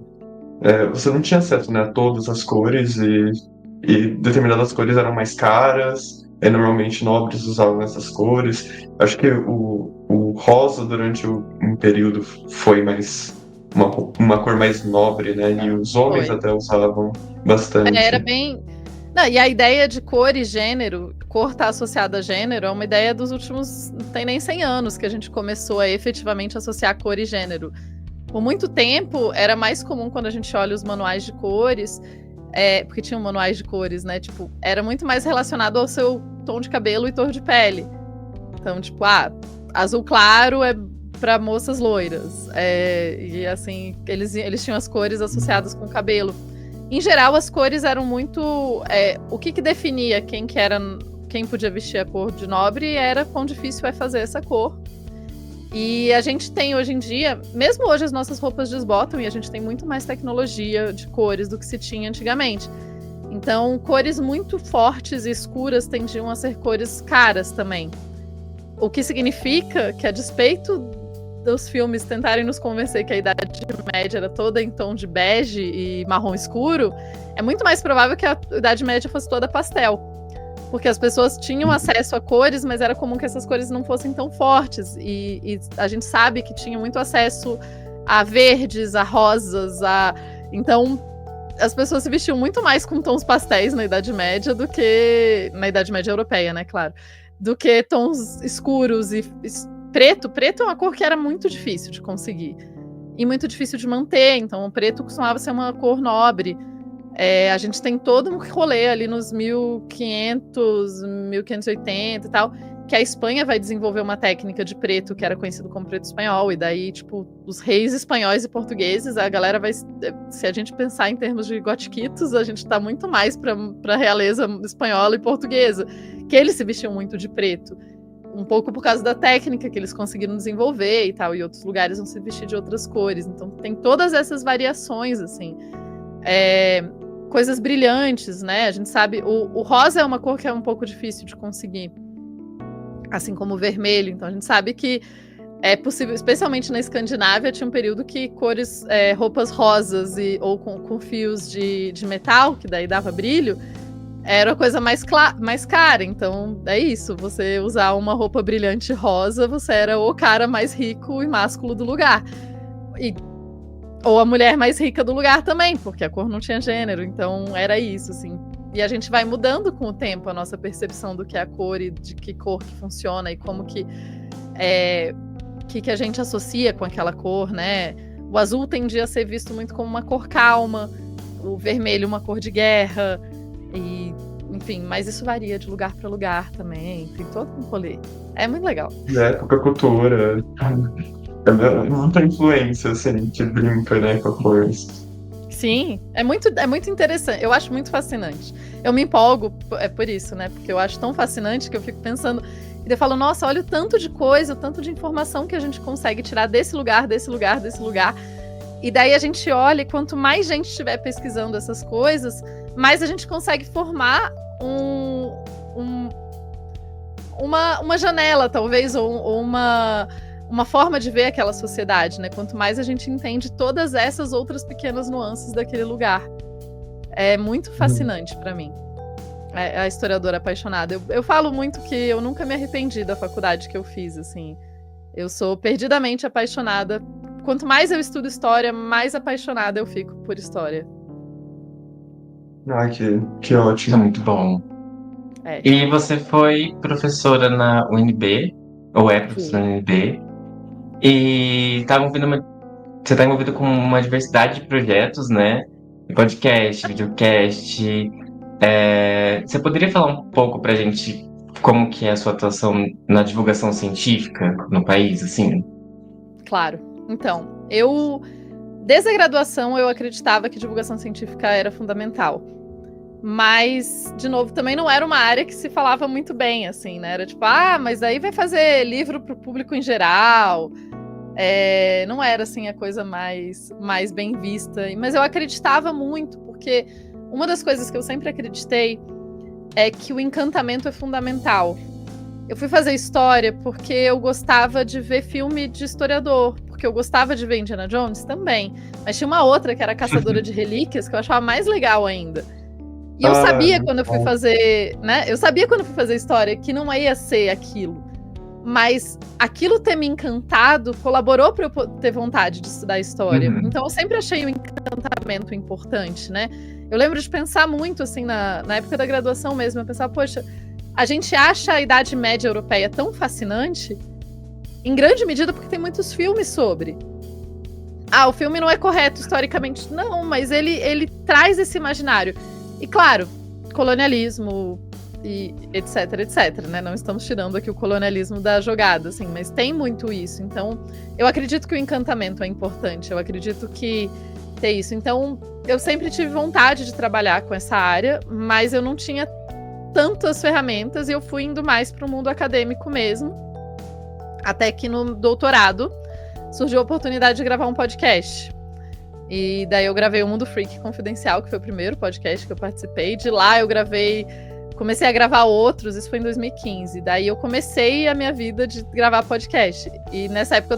você não tinha acesso, né, a todas as cores e determinadas cores eram mais caras, e normalmente nobres usavam essas cores. Acho que o rosa durante um período foi mais uma cor mais nobre, né? E os homens até usavam bastante. Era bem... Não, e a ideia de cor e gênero, cor tá associada a gênero, é uma ideia dos últimos, não tem nem 100 anos que a gente começou a efetivamente associar cor e gênero. Por muito tempo, era mais comum quando a gente olha os manuais de cores, porque tinham manuais de cores, né? Tipo, era muito mais relacionado ao seu tom de cabelo e cor de pele. Então, tipo, azul claro é para moças loiras. E assim, eles tinham as cores associadas com o cabelo. Em geral, as cores eram muito... o que definia quem podia vestir a cor de nobre era quão difícil é fazer essa cor. E a gente tem hoje em dia, mesmo hoje as nossas roupas desbotam e a gente tem muito mais tecnologia de cores do que se tinha antigamente. Então, cores muito fortes e escuras tendiam a ser cores caras também. O que significa que, a despeito dos filmes tentarem nos convencer que a Idade Média era toda em tom de bege e marrom escuro, é muito mais provável que a Idade Média fosse toda pastel. Porque as pessoas tinham acesso a cores, mas era comum que essas cores não fossem tão fortes. E a gente sabe que tinha muito acesso a verdes, a rosas, Então, as pessoas se vestiam muito mais com tons pastéis na Idade Média do que... Na Idade Média Europeia, né, claro. Do que tons escuros e preto. Preto é uma cor que era muito difícil de conseguir. E muito difícil de manter. Então, o preto costumava ser uma cor nobre. A gente tem todo um rolê ali nos 1500, 1580 e tal, que a Espanha vai desenvolver uma técnica de preto que era conhecido como preto espanhol, e daí, tipo, os reis espanhóis e portugueses, a galera vai... Se a gente pensar em termos de gotiquitos, a gente tá muito mais pra realeza espanhola e portuguesa, que eles se vestiam muito de preto. Um pouco por causa da técnica que eles conseguiram desenvolver e tal, e outros lugares vão se vestir de outras cores. Então tem todas essas variações, assim. Coisas brilhantes, né? A gente sabe... O rosa é uma cor que é um pouco difícil de conseguir. Assim como o vermelho. Então a gente sabe que é possível, especialmente na Escandinávia, tinha um período que roupas rosas ou com fios de metal, que daí dava brilho, era a coisa mais cara. Então é isso, você usar uma roupa brilhante rosa, você era o cara mais rico e másculo do lugar. Ou a mulher mais rica do lugar também, porque a cor não tinha gênero. Então era isso, assim. E a gente vai mudando com o tempo a nossa percepção do que é a cor e de que cor que funciona e como que a gente associa com aquela cor, né? O azul tendia a ser visto muito como uma cor calma, o vermelho uma cor de guerra, e, enfim, mas isso varia de lugar para lugar também, tem todo um rolê. É muito legal. Época, cultura, muita influência, assim, que brinca, né, com a cor. Sim, é muito interessante, eu acho muito fascinante. Eu me empolgo por isso, né? Porque eu acho tão fascinante que eu fico pensando, e eu falo, nossa, olha o tanto de coisa, o tanto de informação que a gente consegue tirar desse lugar. E daí a gente olha, e quanto mais gente estiver pesquisando essas coisas, mais a gente consegue formar uma janela, talvez, ou uma forma de ver aquela sociedade, né? Quanto mais a gente entende todas essas outras pequenas nuances daquele lugar. É muito fascinante para mim. A historiadora apaixonada. Eu falo muito que eu nunca me arrependi da faculdade que eu fiz, assim. Eu sou perdidamente apaixonada. Quanto mais eu estudo história, mais apaixonada eu fico por história. Ai, que ótimo. É muito bom. E você foi professora na UNB, ou é professora na UNB, e você está envolvida com uma diversidade de projetos, né? Podcast, videocast. Você poderia falar um pouco pra gente como que é a sua atuação na divulgação científica no país, assim? Claro. Então, desde a graduação, eu acreditava que divulgação científica era fundamental. Mas, de novo, também não era uma área que se falava muito bem, assim, né? Era tipo, mas aí vai fazer livro para o público em geral. Não era, assim, a coisa mais bem vista. Mas eu acreditava muito, porque uma das coisas que eu sempre acreditei é que o encantamento é fundamental. Eu fui fazer história porque eu gostava de ver filme de historiador, porque eu gostava de ver Indiana Jones também. Mas tinha uma outra que era Caçadora de Relíquias, que eu achava mais legal ainda. E eu sabia quando eu fui fazer, né? Eu sabia quando eu fui fazer história que não ia ser aquilo. Mas aquilo ter me encantado colaborou para eu ter vontade de estudar história. Então eu sempre achei o encantamento importante, né? Eu lembro de pensar muito, assim, na época da graduação mesmo, eu pensava, poxa, a gente acha a Idade Média Europeia tão fascinante, em grande medida porque tem muitos filmes sobre. O filme não é correto historicamente. Não, mas ele traz esse imaginário. E claro, colonialismo e etc, né? Não estamos tirando aqui o colonialismo da jogada, assim, mas tem muito isso. Então, eu acredito que o encantamento é importante. Eu acredito que tem isso. Então, eu sempre tive vontade de trabalhar com essa área, mas eu não tinha tantas ferramentas e eu fui indo mais para o mundo acadêmico mesmo. Até que no doutorado surgiu a oportunidade de gravar um podcast. E daí eu gravei o Mundo Freak Confidencial, que foi o primeiro podcast que eu participei. De lá eu comecei a gravar outros, isso foi em 2015. Daí eu comecei a minha vida de gravar podcast. E nessa época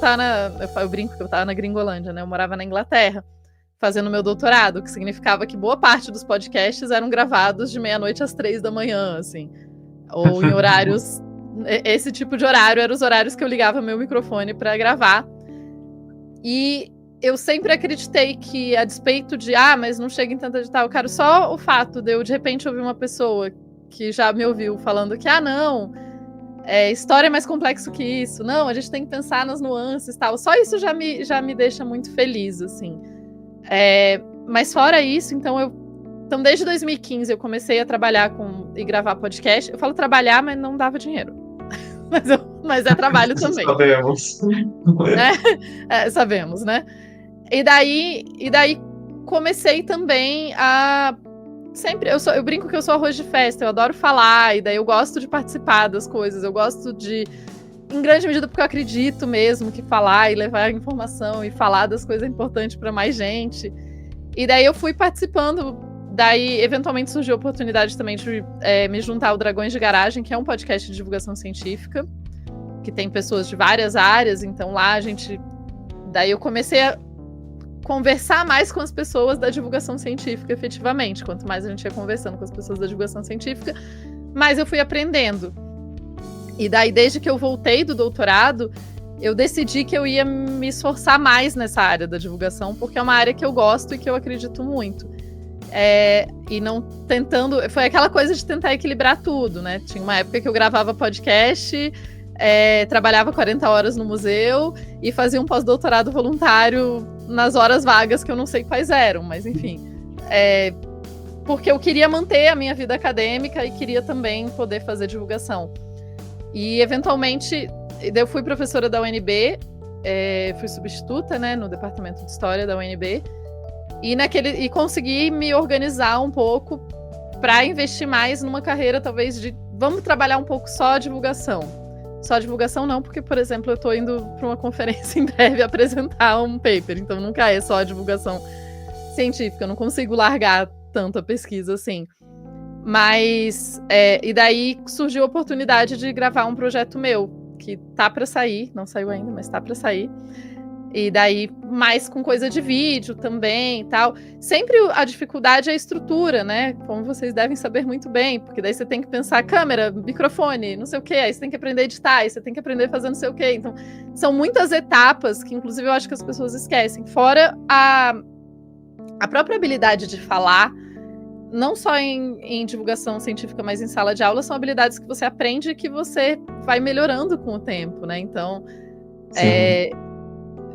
eu brinco que eu tava na Gringolândia, né? Eu morava na Inglaterra, fazendo meu doutorado, que significava que boa parte dos podcasts eram gravados de meia-noite às 3 da manhã, assim. Ou em horários... Esse tipo de horário eram os horários que eu ligava meu microfone para gravar. E eu sempre acreditei que, a despeito de, mas não chega em tanta edital, cara, só o fato de eu, de repente, ouvir uma pessoa que já me ouviu falando que, não, história é mais complexo que isso, não, a gente tem que pensar nas nuances e tal, só isso já me deixa muito feliz, assim. Mas fora isso, então desde 2015 eu comecei a trabalhar e gravar podcast. Eu falo trabalhar, mas não dava dinheiro. Mas é trabalho também. Sabemos. Sabemos, né? E daí comecei também a... Sempre, eu brinco que eu sou arroz de festa, eu adoro falar, e daí eu gosto de participar das coisas, eu gosto de... Em grande medida porque eu acredito mesmo que falar e levar informação e falar das coisas é importante para mais gente. E daí eu fui participando... Daí, eventualmente, surgiu a oportunidade também de me juntar ao Dragões de Garagem, que é um podcast de divulgação científica, que tem pessoas de várias áreas. Então, lá daí eu comecei a conversar mais com as pessoas da divulgação científica, efetivamente. Quanto mais a gente ia conversando com as pessoas da divulgação científica, mais eu fui aprendendo. E daí, desde que eu voltei do doutorado, eu decidi que eu ia me esforçar mais nessa área da divulgação, porque é uma área que eu gosto e que eu acredito muito. E não tentando... Foi aquela coisa de tentar equilibrar tudo, né? Tinha uma época que eu gravava podcast, trabalhava 40 horas no museu e fazia um pós-doutorado voluntário nas horas vagas, que eu não sei quais eram, mas enfim. Porque eu queria manter a minha vida acadêmica e queria também poder fazer divulgação. E, eventualmente, eu fui professora da UNB, fui substituta, né, no departamento de História da UNB, e consegui me organizar um pouco para investir mais numa carreira, talvez, vamos trabalhar um pouco só a divulgação. Só a divulgação não, porque, por exemplo, eu estou indo para uma conferência em breve apresentar um paper, então nunca é só a divulgação científica, eu não consigo largar tanto a pesquisa assim. Mas, e daí surgiu a oportunidade de gravar um projeto meu, que tá para sair, não saiu ainda, mas tá para sair. E daí, mais com coisa de vídeo também e tal. Sempre a dificuldade é a estrutura, né? Como vocês devem saber muito bem, porque daí você tem que pensar câmera, microfone, não sei o quê, aí você tem que aprender a editar, aí você tem que aprender a fazer não sei o quê. Então, são muitas etapas que, inclusive, eu acho que as pessoas esquecem. Fora a própria habilidade de falar, não só em divulgação científica, mas em sala de aula, são habilidades que você aprende e que você vai melhorando com o tempo, né? Então,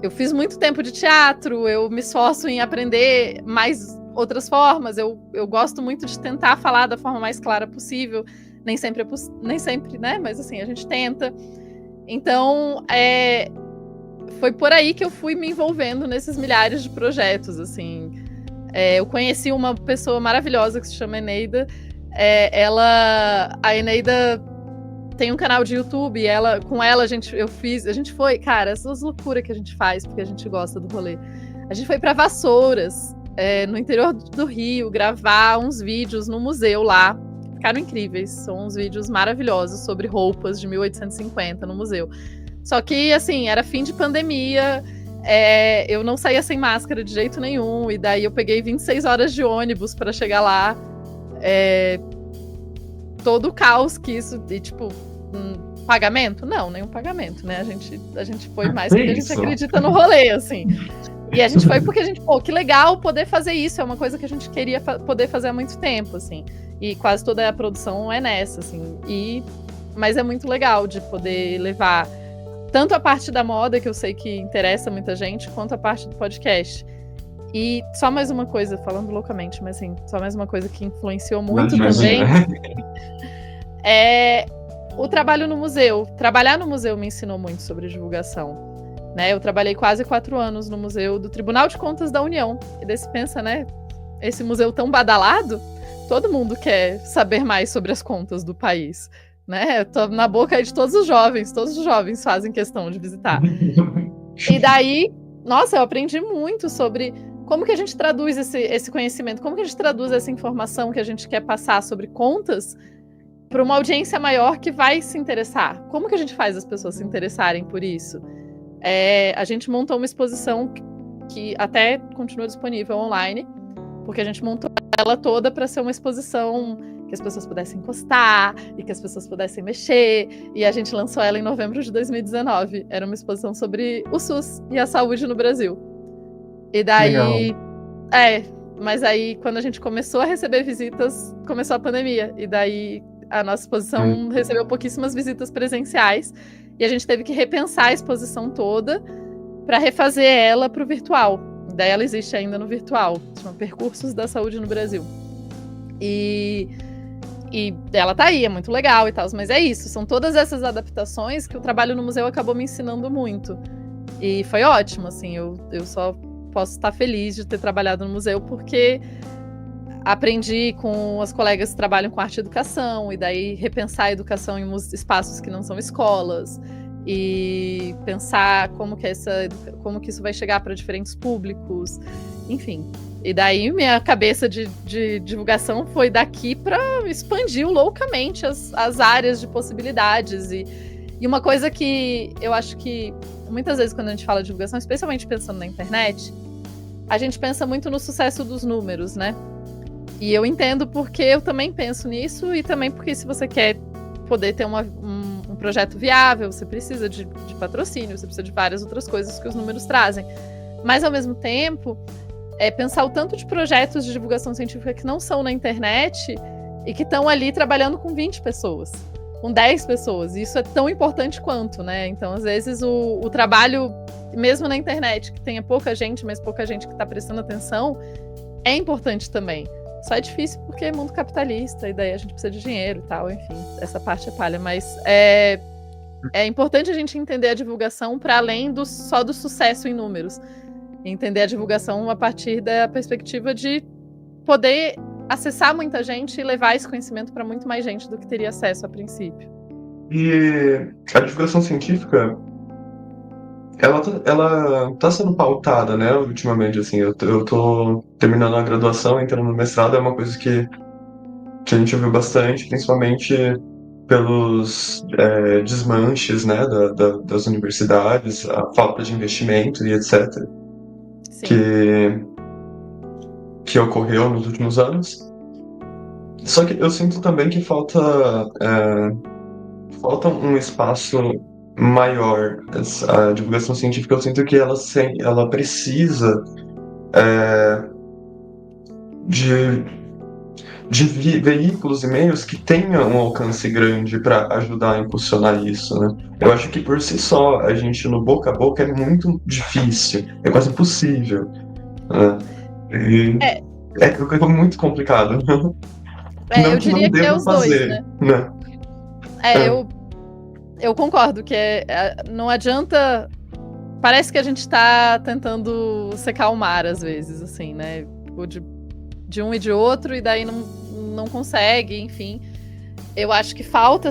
eu fiz muito tempo de teatro, eu me esforço em aprender mais outras formas, eu gosto muito de tentar falar da forma mais clara possível, nem sempre, né? Mas assim, a gente tenta. Então, foi por aí que eu fui me envolvendo nesses milhares de projetos, assim. Eu conheci uma pessoa maravilhosa que se chama Eneida. A Eneida tem um canal de YouTube, e com ela a gente foi, cara, essas loucuras que a gente faz, porque a gente gosta do rolê. A gente foi para Vassouras, no interior do Rio, gravar uns vídeos no museu lá. Ficaram incríveis, são uns vídeos maravilhosos sobre roupas de 1850 no museu. Só que, assim, era fim de pandemia, eu não saía sem máscara de jeito nenhum, e daí eu peguei 26 horas de ônibus para chegar lá. Todo o caos que isso... E, tipo, pagamento? Não, nenhum pagamento, né? A gente foi mais porque a gente acredita no rolê, assim. E a gente foi porque a gente, pô, que legal poder fazer isso, é uma coisa que a gente queria poder fazer há muito tempo, assim. E quase toda a produção é nessa, assim. Mas é muito legal de poder levar tanto a parte da moda, que eu sei que interessa muita gente, quanto a parte do podcast. E só mais uma coisa, falando loucamente, mas assim, só mais uma coisa que influenciou muito também é o trabalho no museu. Trabalhar no museu me ensinou muito sobre divulgação. Né? Eu trabalhei quase 4 anos no Museu do Tribunal de Contas da União. E daí se pensa, né? Esse museu tão badalado, todo mundo quer saber mais sobre as contas do país. Né? Eu tô na boca aí de todos os jovens fazem questão de visitar. E daí, nossa, eu aprendi muito sobre como que a gente traduz esse conhecimento, como que a gente traduz essa informação que a gente quer passar sobre contas para uma audiência maior que vai se interessar. Como que a gente faz as pessoas se interessarem por isso? A gente montou uma exposição que até continua disponível online, porque a gente montou ela toda para ser uma exposição que as pessoas pudessem encostar e que as pessoas pudessem mexer, e a gente lançou ela em novembro de 2019. Era uma exposição sobre o SUS e a saúde no Brasil. E daí... mas aí quando a gente começou a receber visitas, começou a pandemia, e daí a nossa exposição recebeu pouquíssimas visitas presenciais, e a gente teve que repensar a exposição toda para refazer ela para o virtual. Daí ela existe ainda no virtual, chama Percursos da Saúde no Brasil. E ela tá aí, é muito legal e tal, mas é isso, são todas essas adaptações que o trabalho no museu acabou me ensinando muito. E foi ótimo, assim, eu só posso estar feliz de ter trabalhado no museu, porque aprendi com as colegas que trabalham com arte e educação, e daí repensar a educação em espaços que não são escolas, e pensar como que isso vai chegar para diferentes públicos, enfim. E daí minha cabeça de divulgação foi daqui para expandir loucamente as áreas de possibilidades. E uma coisa que eu acho que muitas vezes quando a gente fala de divulgação, especialmente pensando na internet, a gente pensa muito no sucesso dos números, né? E eu entendo porque eu também penso nisso, e também porque se você quer poder ter um projeto viável, você precisa de patrocínio, você precisa de várias outras coisas que os números trazem. Mas ao mesmo tempo, pensar o tanto de projetos de divulgação científica que não são na internet e que estão ali trabalhando com 20 pessoas, com 10 pessoas. E isso é tão importante quanto, né? Então, às vezes, o trabalho, mesmo na internet, que tenha pouca gente, mas pouca gente que está prestando atenção, é importante também. Só é difícil porque é mundo capitalista, e daí a gente precisa de dinheiro e tal, enfim, essa parte é palha. Mas é importante a gente entender a divulgação para além só do sucesso em números. Entender a divulgação a partir da perspectiva de poder acessar muita gente e levar esse conhecimento para muito mais gente do que teria acesso a princípio. E a divulgação científica, ela tá sendo pautada, né, ultimamente, assim, eu tô terminando a graduação, entrando no mestrado, é uma coisa que a gente ouviu bastante, principalmente pelos desmanches, né, das universidades, a falta de investimento e etc. Que ocorreu nos últimos anos. Só que eu sinto também que falta um espaço maior. A divulgação científica, eu sinto que ela precisa de veículos e meios que tenham um alcance grande para ajudar a impulsionar isso, né? Eu acho que por si só, a gente no boca a boca é muito difícil, é quase impossível, né? É muito complicado. Eu diria que é os dois, né? Eu concordo que não adianta. Parece que a gente tá tentando secar o mar às vezes, assim, né? De um e de outro, e daí não consegue, enfim. Eu acho que falta.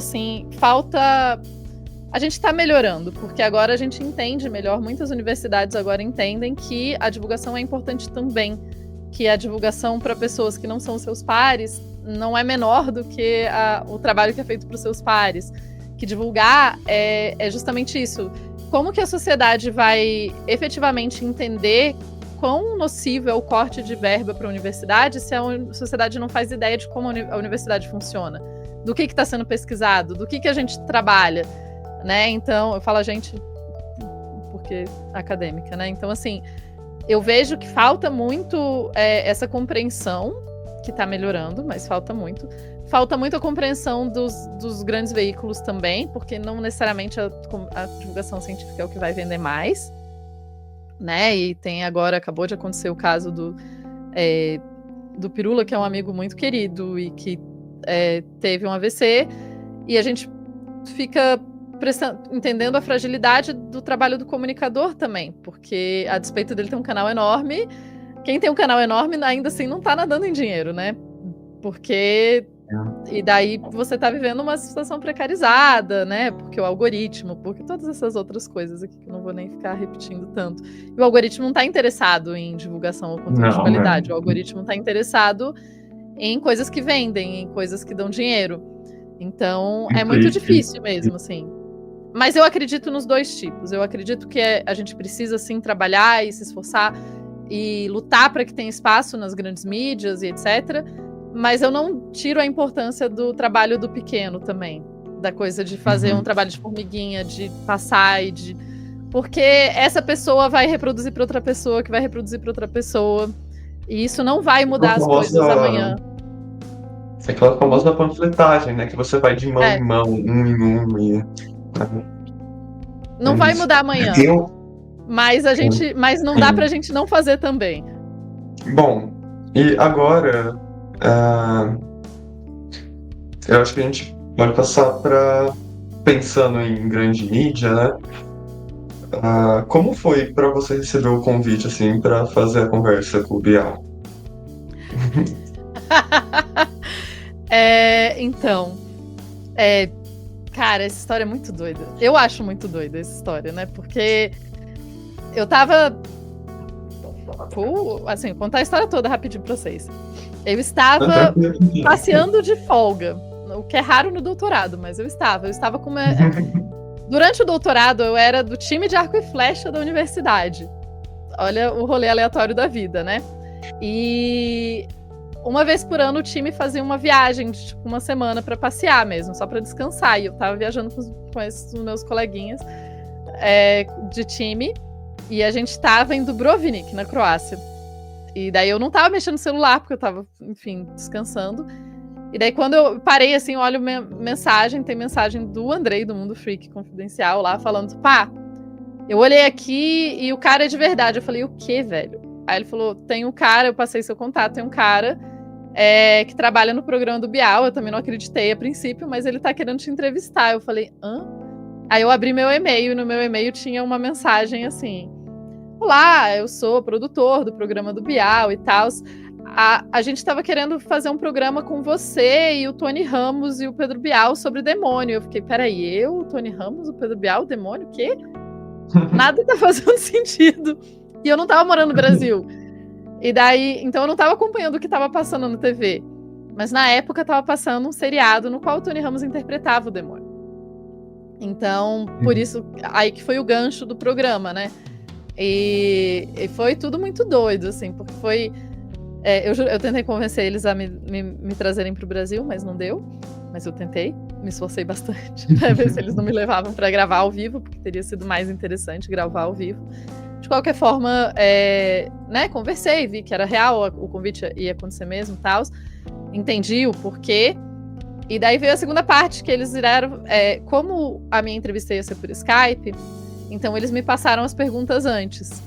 A gente tá melhorando, porque agora a gente entende melhor. Muitas universidades agora entendem que a divulgação é importante também. Que a divulgação para pessoas que não são seus pares não é menor do que o trabalho que é feito para os seus pares. Que divulgar é justamente isso. Como que a sociedade vai efetivamente entender quão nocivo é o corte de verba para a universidade se a sociedade não faz ideia de como a universidade funciona? Do que está sendo pesquisado? Do que a gente trabalha? Né? Então, eu falo a gente porque é acadêmica, né? Então, assim, eu vejo que falta muito essa compreensão, que está melhorando, mas falta muito. Falta muito a compreensão dos grandes veículos também, porque não necessariamente a divulgação científica é o que vai vender mais, né? E tem agora, acabou de acontecer o caso do Pirula, que é um amigo muito querido e que teve um AVC, e a gente fica entendendo a fragilidade do trabalho do comunicador também, porque a despeito dele ter um canal enorme, quem tem um canal enorme ainda assim não tá nadando em dinheiro, né? Porque... E daí você tá vivendo uma situação precarizada, né? Porque o algoritmo, porque todas essas outras coisas aqui que eu não vou nem ficar repetindo tanto. E o algoritmo não tá interessado em divulgação ou conteúdo de qualidade. O algoritmo tá interessado em coisas que vendem, em coisas que dão dinheiro. Então, é muito difícil mesmo, assim. Mas eu acredito nos dois tipos. Eu acredito que a gente precisa, sim, trabalhar e se esforçar e lutar para que tenha espaço nas grandes mídias e etc., mas eu não tiro a importância do trabalho do pequeno também. Da coisa de fazer um trabalho de formiguinha, de passar e de... Porque essa pessoa vai reproduzir para outra pessoa, que vai reproduzir para outra pessoa. E isso não vai mudar as coisas amanhã. É aquela famosa panfletagem, né? Que você vai de mão em mão, um em um e... Não vai mudar amanhã. Mas não dá pra gente não fazer também. Bom, e agora... eu acho que a gente pode passar para pensando em grande mídia, né? Como foi para você receber o convite assim para fazer a conversa com o Bial? Cara, essa história é muito doida. Eu acho muito doida essa história, né? Porque eu tava... Assim, vou contar a história toda rapidinho pra vocês. Eu estava passeando de folga, o que é raro no doutorado, mas eu estava com uma... Durante o doutorado, eu era do time de arco e flecha da universidade. Olha o rolê aleatório da vida, né? E uma vez por ano o time fazia uma viagem de tipo, uma semana para passear mesmo, só para descansar. E eu tava viajando com esses meus coleguinhas de time, e a gente tava em Dubrovnik, na Croácia. E daí eu não tava mexendo no celular, porque eu tava, enfim, descansando. E daí quando eu parei, assim, eu olho mensagem, tem mensagem do Andrei, do Mundo Freak Confidencial, lá, falando, pá, eu olhei aqui e o cara é de verdade. Eu falei, o quê, velho? Aí ele falou, tem um cara, eu passei seu contato, tem um cara que trabalha no programa do Bial, eu também não acreditei a princípio, mas ele tá querendo te entrevistar. Eu falei, hã? Aí eu abri meu e-mail, e no meu e-mail tinha uma mensagem assim, olá, eu sou produtor do programa do Bial e tal. A gente estava querendo fazer um programa com você e o Tony Ramos e o Pedro Bial sobre demônio. Eu fiquei, peraí, eu, o Tony Ramos, o Pedro Bial, o demônio? O quê? Nada tá fazendo sentido. E eu não tava morando no Brasil. E daí, então eu não tava acompanhando o que tava passando na TV. Mas na época tava passando um seriado no qual o Tony Ramos interpretava o demônio. Então, por isso, aí que foi o gancho do programa, né? E foi tudo muito doido, assim, porque foi... eu tentei convencer eles a me trazerem para o Brasil, mas não deu. Mas eu tentei, me esforcei bastante para ver se eles não me levavam para gravar ao vivo, porque teria sido mais interessante gravar ao vivo. De qualquer forma, né, conversei, vi que era real, o convite ia acontecer mesmo e tal. Entendi o porquê. E daí veio a segunda parte, que eles viraram... como a minha entrevista ia ser por Skype, então eles me passaram as perguntas antes.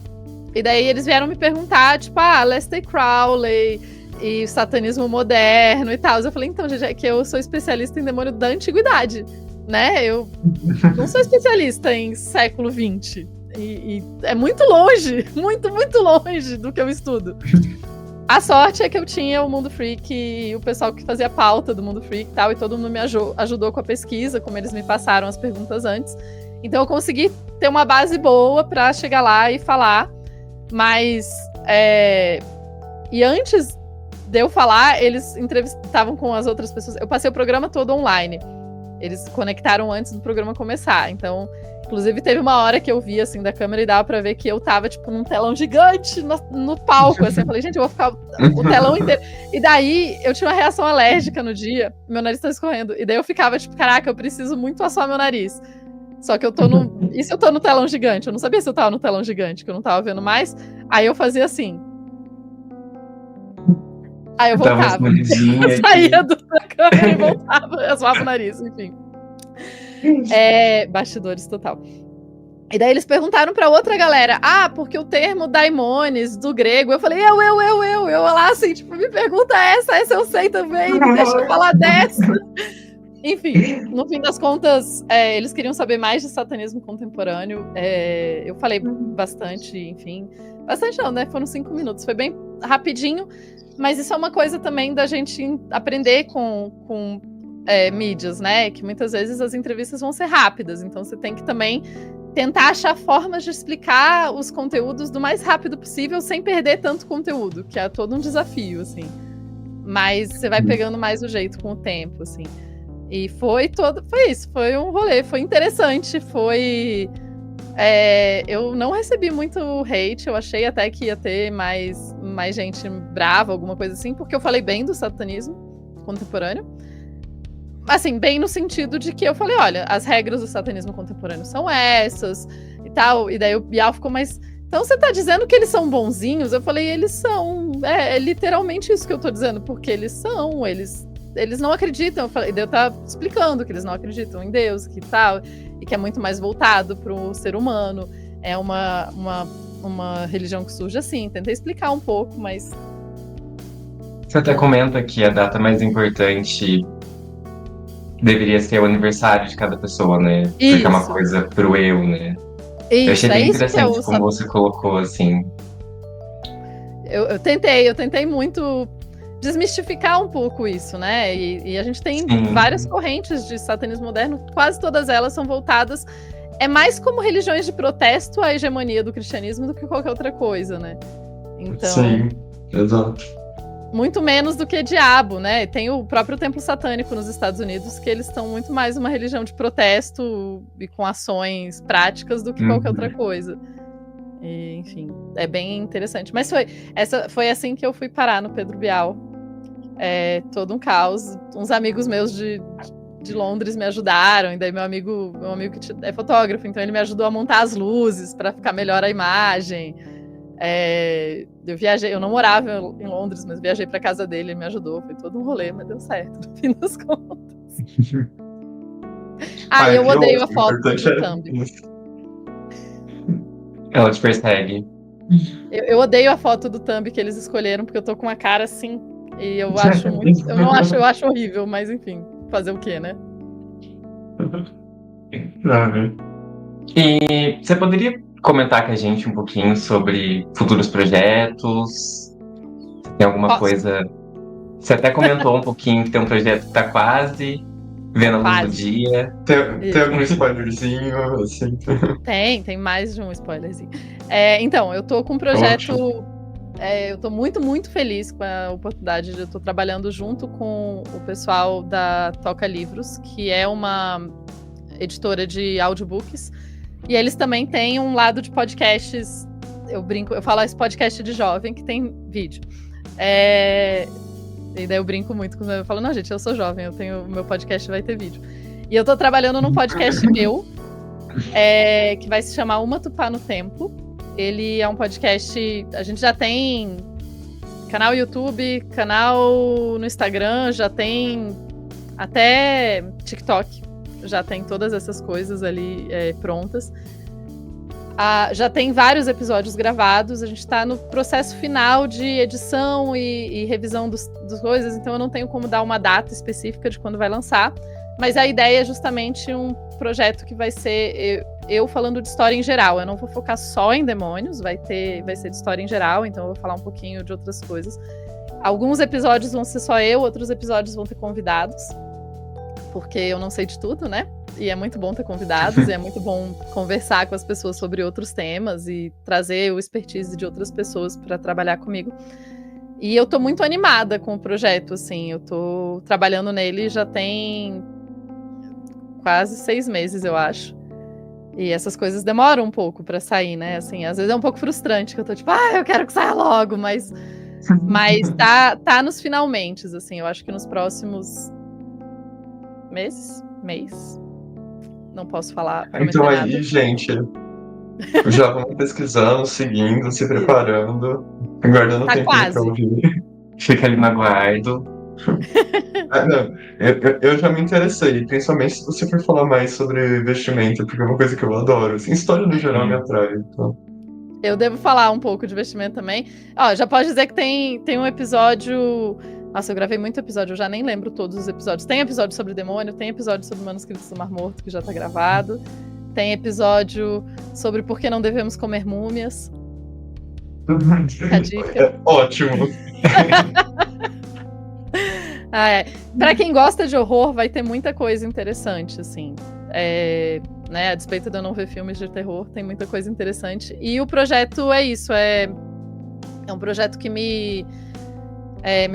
E daí eles vieram me perguntar, tipo, Aleister Crowley e satanismo moderno e tal. Eu falei, então, gente, é que eu sou especialista em demônio da antiguidade, né? Eu não sou especialista em século XX. E é muito longe, muito, muito longe do que eu estudo. A sorte é que eu tinha o Mundo Freak e o pessoal que fazia pauta do Mundo Freak e tal, e todo mundo me ajudou com a pesquisa, como eles me passaram as perguntas antes. Então eu consegui ter uma base boa para chegar lá e falar. Mas, e antes de eu falar, eles entrevistavam com as outras pessoas. Eu passei o programa todo online. Eles conectaram antes do programa começar. Então, inclusive, teve uma hora que eu vi, assim, da câmera e dava pra ver que eu tava, tipo, num telão gigante no palco, assim. Eu falei, gente, eu vou ficar o telão inteiro. E daí, eu tinha uma reação alérgica no dia. Meu nariz tá escorrendo. E daí eu ficava, tipo, caraca, eu preciso muito assoar meu nariz. Só que eu tô no... E se eu tô no telão gigante? Eu não sabia se eu tava no telão gigante, que eu não tava vendo mais. Aí eu fazia assim. Aí eu voltava. Eu saía da câmera e voltava. Eu zoava o nariz, enfim. Bastidores total. E daí eles perguntaram pra outra galera, porque o termo daimones, do grego, eu falei, eu lá, assim, tipo, me pergunta essa eu sei também, me deixa eu falar dessa. Enfim, no fim das contas, eles queriam saber mais de satanismo contemporâneo, eu falei bastante, enfim, bastante não, né, foram 5 minutos, foi bem rapidinho, mas isso é uma coisa também da gente aprender com mídias, né, que muitas vezes as entrevistas vão ser rápidas, então você tem que também tentar achar formas de explicar os conteúdos do mais rápido possível sem perder tanto conteúdo, que é todo um desafio, assim. Mas você vai pegando mais o jeito com o tempo, assim. E foi isso, foi um rolê, foi interessante, eu não recebi muito hate, eu achei até que ia ter mais gente brava, alguma coisa assim, porque eu falei bem do satanismo contemporâneo. Assim, bem no sentido de que eu falei, olha, as regras do satanismo contemporâneo são essas e tal. E daí o Bial ficou, mas então você tá dizendo que eles são bonzinhos? Eu falei, eles são. É literalmente isso que eu tô dizendo, porque eles são, eles não acreditam. Eu tava explicando que eles não acreditam em Deus, que tal, e que é muito mais voltado pro ser humano. É uma religião que surge assim. Tentei explicar um pouco, mas. Você até comenta que a data mais importante deveria ser o aniversário de cada pessoa, né? Isso. Porque é uma coisa pro eu, né? Isso, eu achei bem interessante que como você colocou, assim. Eu tentei muito desmistificar um pouco isso, né? E a gente tem várias correntes de satanismo moderno, quase todas elas são voltadas... É mais como religiões de protesto à hegemonia do cristianismo do que qualquer outra coisa, né? Então... Sim, exato. Muito menos do que diabo, né? Tem o próprio templo satânico nos Estados Unidos, que eles estão muito mais uma religião de protesto e com ações práticas do que qualquer outra coisa. E, enfim, é bem interessante. Mas foi assim que eu fui parar no Pedro Bial. Todo um caos. Uns amigos meus de Londres me ajudaram, e daí meu amigo que é fotógrafo, então ele me ajudou a montar as luzes para ficar melhor a imagem. Eu viajei, eu não morava em Londres, mas viajei pra casa dele, ele me ajudou, foi todo um rolê, mas deu certo, no fim das contas. Eu odeio a foto do Thumb. Ela te persegue. Eu odeio a foto do Thumb que eles escolheram, porque eu tô com uma cara assim, e eu acho muito... Eu acho horrível, mas enfim, fazer o quê, né? E você poderia comentar com a gente um pouquinho sobre futuros projetos? Tem alguma coisa... Você até comentou um pouquinho que tem um projeto que tá quase vendo a luz do dia. Tem algum spoilerzinho, assim? Tem mais de um spoilerzinho. Então, eu tô com um projeto... eu tô muito, muito feliz com a oportunidade de eu tô trabalhando junto com o pessoal da Toca Livros, que é uma editora de audiobooks. E eles também têm um lado de podcasts, eu falo esse podcast de jovem que tem vídeo. E daí eu brinco muito com eu falo, não, gente, eu sou jovem, o meu podcast vai ter vídeo. E eu tô trabalhando num podcast meu, que vai se chamar Uma Tupá no Tempo. Ele é um podcast, a gente já tem canal YouTube, canal no Instagram, já tem até TikTok. Já tem todas essas coisas ali prontas. Já tem vários episódios gravados. A gente está no processo final de edição e revisão dos coisas, então eu não tenho como dar uma data específica de quando vai lançar. Mas a ideia é justamente um projeto que vai ser eu falando de história em geral. Eu não vou focar só em demônios, vai ser de história em geral, então eu vou falar um pouquinho de outras coisas. Alguns episódios vão ser só eu, outros episódios vão ter convidados. Porque eu não sei de tudo, né? E é muito bom ter convidados, e é muito bom conversar com as pessoas sobre outros temas e trazer o expertise de outras pessoas para trabalhar comigo. E eu tô muito animada com o projeto, assim, eu tô trabalhando nele já tem quase 6 meses, eu acho. E essas coisas demoram um pouco para sair, né? Assim, às vezes é um pouco frustrante, que eu tô tipo, eu quero que saia logo, mas tá nos finalmentes, assim, eu acho que nos próximos mês, não posso prometer Então nada. aí, gente, já vão pesquisando, seguindo, se preparando, aguardando o Tá tempinho pra quase. ouvir. Fica ali no aguardo. Não, eu já me interessei, principalmente se você for falar mais sobre vestimenta, porque é uma coisa que eu adoro. Assim, história no geral me atrai. Então. Eu devo falar um pouco de vestimento também. Ó, já pode dizer que tem um episódio. Nossa, eu gravei muito episódio, eu já nem lembro todos os episódios. Tem episódio sobre demônio, tem episódio sobre manuscritos do Mar Morto, que já tá gravado. Tem episódio sobre por que não devemos comer múmias. A dica. É ótimo. Pra quem gosta de horror, vai ter muita coisa interessante, assim. Né, a despeito de eu não ver filmes de terror, tem muita coisa interessante. E o projeto é isso, é um projeto que me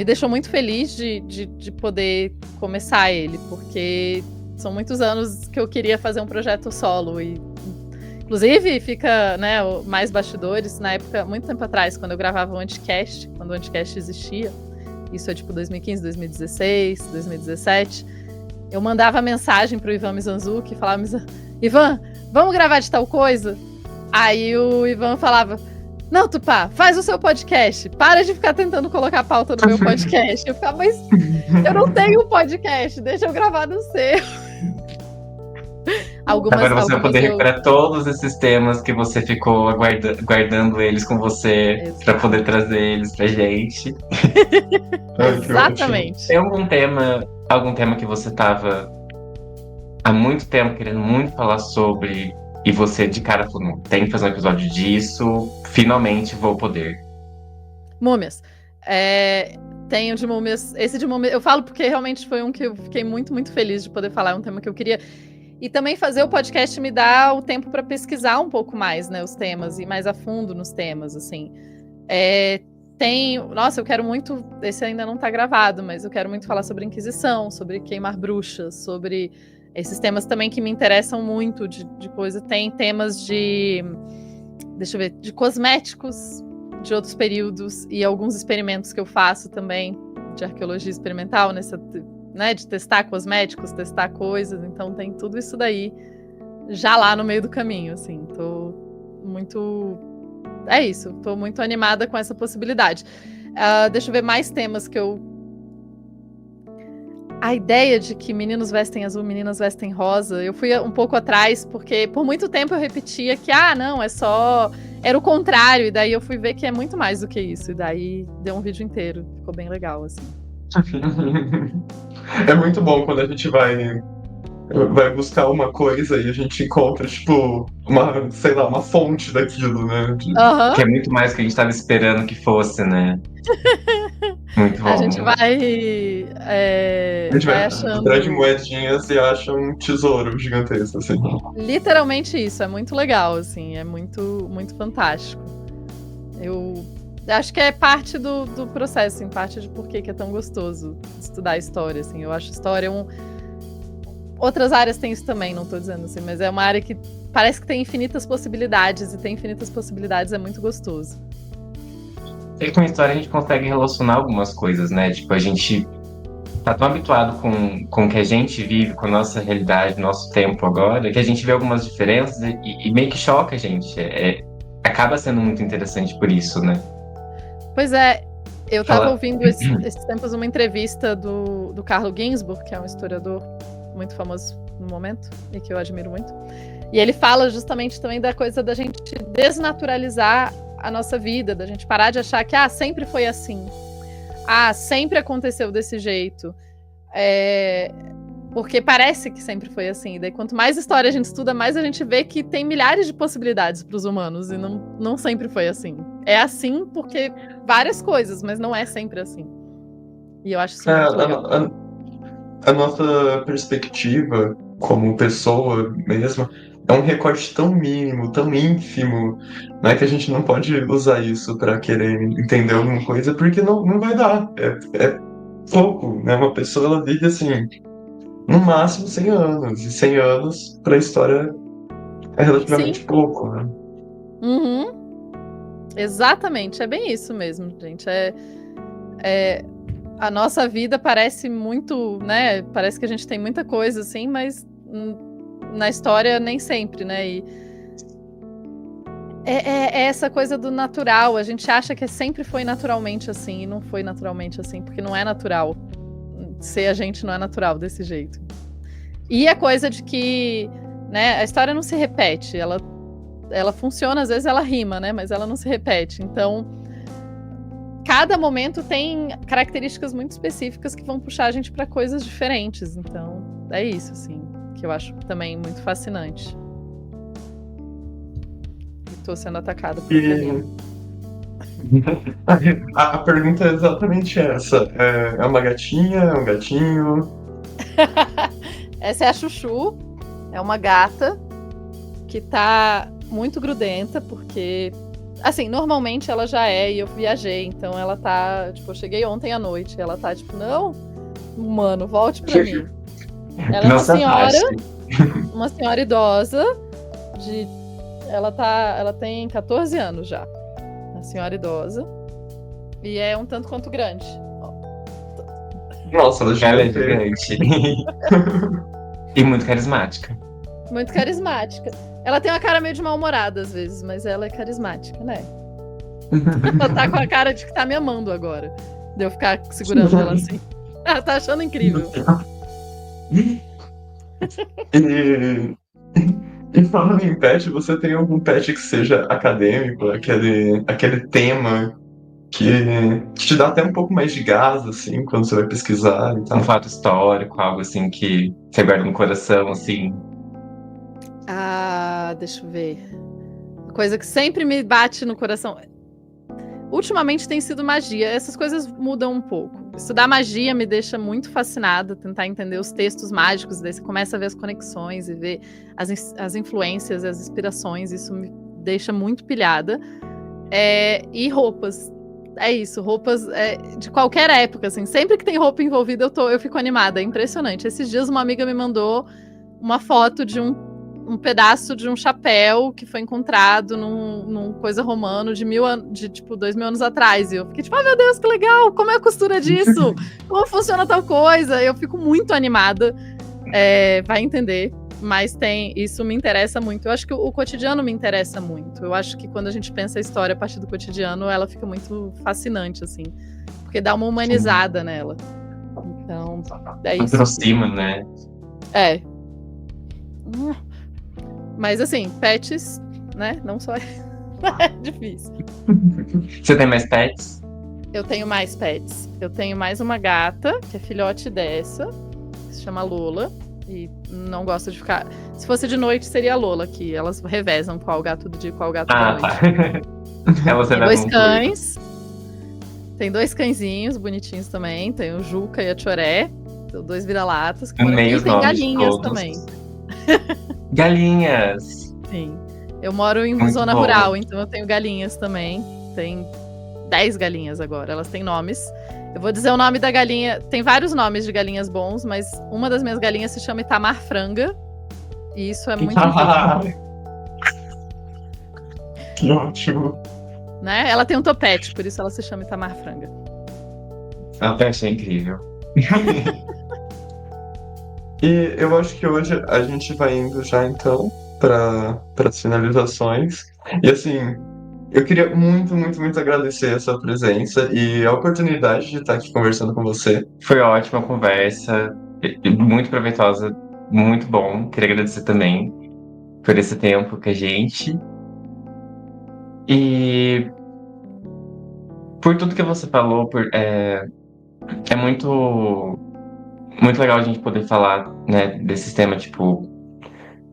deixou muito feliz de poder começar ele, porque são muitos anos que eu queria fazer um projeto solo. E, inclusive, fica, né, mais bastidores, na época, muito tempo atrás, quando eu gravava o Anticast, quando o Anticast existia, isso é tipo 2015, 2016, 2017, eu mandava mensagem pro Ivan Mizanzuki e falava: Ivan, vamos gravar de tal coisa? Aí o Ivan falava: não, Tupá, faz o seu podcast, para de ficar tentando colocar a pauta no meu podcast. Eu ficava: mas eu não tenho um podcast, deixa eu gravar no seu. Agora você vai poder recuperar todos esses temas que você ficou guardando eles com você para poder trazer eles pra gente. Exatamente. Tem algum tema que você tava há muito tempo querendo muito falar sobre e você de cara falou: não, tem que fazer um episódio disso, finalmente vou poder? Múmias. Tenho de múmias. Esse de múmias eu falo porque realmente foi um que eu fiquei muito, muito feliz de poder falar, é um tema que eu queria. E também fazer o podcast me dá o tempo para pesquisar um pouco mais, né, os temas, e mais a fundo nos temas, assim. Nossa, eu quero muito, esse ainda não tá gravado, mas eu quero muito falar sobre Inquisição, sobre queimar bruxas, sobre esses temas também que me interessam muito de coisa. Tem temas deixa eu ver, de cosméticos de outros períodos e alguns experimentos que eu faço também de arqueologia experimental, né, de testar cosméticos, testar coisas. Então tem tudo isso daí já lá no meio do caminho, assim. Tô muito... isso, tô muito animada com essa possibilidade. Deixa eu ver mais temas que eu... A ideia de que meninos vestem azul, meninas vestem rosa, eu fui um pouco atrás, porque por muito tempo eu repetia que, não, era o contrário, e daí eu fui ver que é muito mais do que isso, e daí deu um vídeo inteiro, ficou bem legal, assim. É muito bom quando a gente vai buscar uma coisa e a gente encontra, tipo, uma fonte daquilo, né? Que é muito mais do que a gente estava esperando que fosse, né? Muito bom. A gente vai achando... atrás de moedinhas e acha um tesouro gigantesco, assim. Literalmente isso, é muito legal, assim, é muito, muito fantástico. Eu acho que é parte do processo, em parte de por que é tão gostoso estudar a história, assim. Eu acho história Outras áreas têm isso também, não tô dizendo assim, mas é uma área que parece que tem infinitas possibilidades, e tem infinitas possibilidades é muito gostoso. E com a história a gente consegue relacionar algumas coisas, né? Tipo, a gente tá tão habituado com o que a gente vive, com a nossa realidade, nosso tempo agora, que a gente vê algumas diferenças e meio que choca a gente. Acaba sendo muito interessante por isso, né? Pois é, eu tava ouvindo esses tempos uma entrevista do Carlo Ginzburg, que é um historiador muito famoso no momento e que eu admiro muito. E ele fala justamente também da coisa da gente desnaturalizar a nossa vida, da gente parar de achar que sempre foi assim. Sempre aconteceu desse jeito. Porque parece que sempre foi assim. Daí, quanto mais história a gente estuda, mais a gente vê que tem milhares de possibilidades para os humanos, e não sempre foi assim. É assim porque várias coisas, mas não é sempre assim. E eu acho isso muito legal. A nossa perspectiva como pessoa mesmo é um recorte tão mínimo, tão ínfimo, né, que a gente não pode usar isso para querer entender alguma coisa, porque não vai dar. É pouco, né? Uma pessoa, ela vive assim, no máximo 100 anos, e 100 anos para a história é relativamente pouco, né? Uhum. Exatamente, é bem isso mesmo, gente. A nossa vida parece muito, né? Parece que a gente tem muita coisa, assim, mas na história nem sempre, né? E é essa coisa do natural. A gente acha que sempre foi naturalmente assim, e não foi naturalmente assim, porque não é natural. Ser a gente não é natural desse jeito. E a coisa de que, né, a história não se repete, ela funciona, às vezes ela rima, né, mas ela não se repete. Então, cada momento tem características muito específicas que vão puxar a gente para coisas diferentes. Então, é isso, assim, que eu acho também muito fascinante. Estou sendo atacada por A pergunta é exatamente essa. É uma gatinha? É um gatinho? Essa é a Chuchu, é uma gata que tá muito grudenta, porque, assim, normalmente ela já é, e eu viajei, então ela tá, tipo, eu cheguei ontem à noite, ela tá, tipo, não, humano, volte pra mim. Ela é uma senhora idosa, ela tem 14 anos já, uma senhora idosa, e é um tanto quanto grande. Nossa, ela é gigante. E muito carismática. Muito carismática. Ela tem uma cara meio de mal-humorada às vezes, mas ela é carismática, né? Ela tá com a cara de que tá me amando agora. De eu ficar segurando ela assim. Ela tá achando incrível. E falando em pet, você tem algum pet que seja acadêmico, aquele tema que te dá até um pouco mais de gás, assim, quando você vai pesquisar e tal? Um fato histórico, algo assim que você guarda no coração, assim. Deixa eu ver. Uma coisa que sempre me bate no coração. Ultimamente tem sido magia. Essas coisas mudam um pouco. Estudar magia me deixa muito fascinada, tentar entender os textos mágicos, daí você começa a ver as conexões e ver as influências, as inspirações, isso me deixa muito pilhada. E roupas. É isso, roupas de qualquer época, assim. Sempre que tem roupa envolvida, eu fico animada. É impressionante. Esses dias uma amiga me mandou uma foto de um pedaço de um chapéu que foi encontrado num coisa romano de 2000 anos atrás. E eu fiquei tipo, meu Deus, que legal! Como é a costura disso? Como funciona tal coisa? Eu fico muito animada. Vai entender. Mas isso me interessa muito. Eu acho que o cotidiano me interessa muito. Eu acho que quando a gente pensa a história a partir do cotidiano, ela fica muito fascinante, assim. Porque dá uma humanizada nela. Então, é isso. Aproxima, né? Mas assim, pets, né? Não só é difícil. Você tem mais pets? Eu tenho mais pets. Eu tenho mais uma gata, que é filhote dessa, que se chama Lola. E não gosta de ficar... Se fosse de noite, seria a Lola, que elas revezam qual gato do dia e qual gato da noite. Tá. Elas tem 2 cães. Tem 2 cãezinhos bonitinhos também. Tem o Juca e a Choré. 2 vira-latas que moram aqui. E tem galinhas também. Galinhas! Sim. Eu moro em zona rural, então eu tenho galinhas também. Tem 10 galinhas agora. Elas têm nomes. Eu vou dizer o nome da galinha. Tem vários nomes de galinhas bons, mas uma das minhas galinhas se chama Itamar Franga. E isso é muito incrível. Que ótimo. Né? Ela tem um topete, por isso ela se chama Itamar Franga. Eu achei incrível. E eu acho que hoje a gente vai indo já, então, para as finalizações. E assim, eu queria muito, muito, muito agradecer a sua presença e a oportunidade de estar aqui conversando com você. Foi ótima a conversa, muito proveitosa, muito bom. Queria agradecer também por esse tempo com a gente. E por tudo que você falou, é muito, muito legal a gente poder falar, né, desse tema, tipo,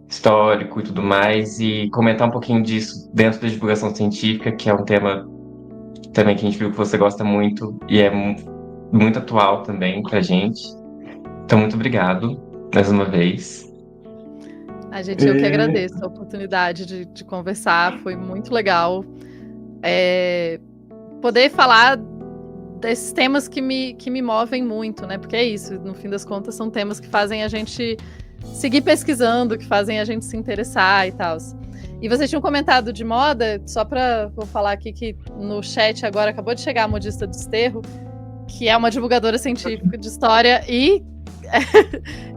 histórico e tudo mais, e comentar um pouquinho disso dentro da divulgação científica, que é um tema também que a gente viu que você gosta muito e é muito atual também pra gente. Então, muito obrigado mais uma vez. Gente, eu que agradeço a oportunidade de conversar, foi muito legal. Poder falar desses temas que me movem muito, né? Porque é isso, no fim das contas, são temas que fazem a gente seguir pesquisando, que fazem a gente se interessar e tal. E vocês tinham comentado de moda, vou falar aqui que no chat agora acabou de chegar a Modista do Desterro, que é uma divulgadora científica de história e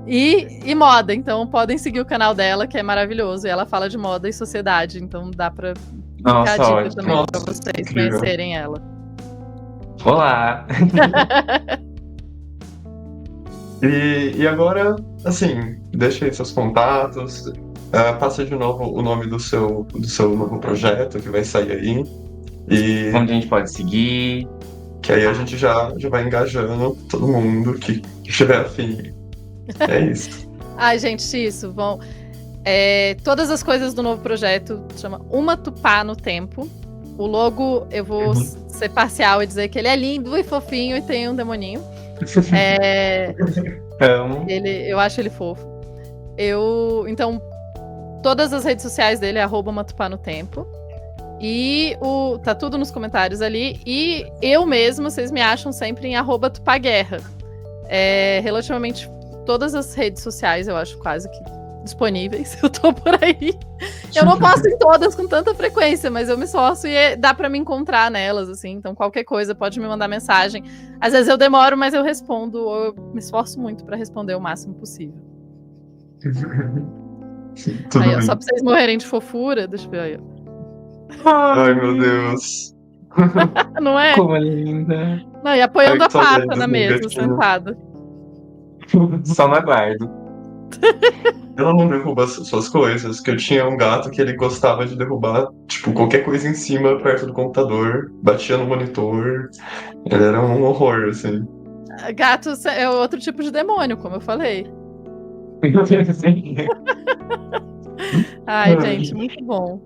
E moda, então podem seguir o canal dela, que é maravilhoso. E ela fala de moda e sociedade, então dá pra ficar a Nossa, dica ótimo. também pra Nossa, vocês incrível. conhecerem ela. Olá! E agora, assim, deixa aí seus contatos, passa de novo o nome do seu novo projeto que vai sair aí, e Onde a gente pode seguir? que aí a gente já vai engajando todo mundo que estiver afim. É isso. Ai, gente, isso, vão. Todas as coisas do novo projeto chama Uma Tupá no Tempo. O logo, eu vou ser parcial e dizer que ele é lindo e fofinho e tem um demoninho. Amo. Eu acho ele fofo. Então, todas as redes sociais dele é @matupá no tempo. E tá tudo nos comentários ali. E eu mesmo, vocês me acham sempre em @tupaguerra. Relativamente todas as redes sociais, eu acho quase que disponíveis. Eu tô por aí. Eu não posto em todas com tanta frequência, mas eu me esforço e dá pra me encontrar nelas, assim. Então, qualquer coisa, pode me mandar mensagem. Às vezes eu demoro, mas eu respondo. Ou eu me esforço muito pra responder o máximo possível. Tudo Aí, ó, bem. só pra vocês morrerem de fofura, deixa eu ver aí. Ai, meu Deus. Não é? Como é linda! Não, e apoiando Ai, a que saudade pata dos na meus mesa, gatinhos. sentada. Só no aguardo. Ela não derruba suas coisas, que eu tinha um gato que ele gostava de derrubar, tipo, qualquer coisa em cima, perto do computador, batia no monitor. Ele era um horror, assim. Gato é outro tipo de demônio, como eu falei. Sim. Ai, gente, muito bom.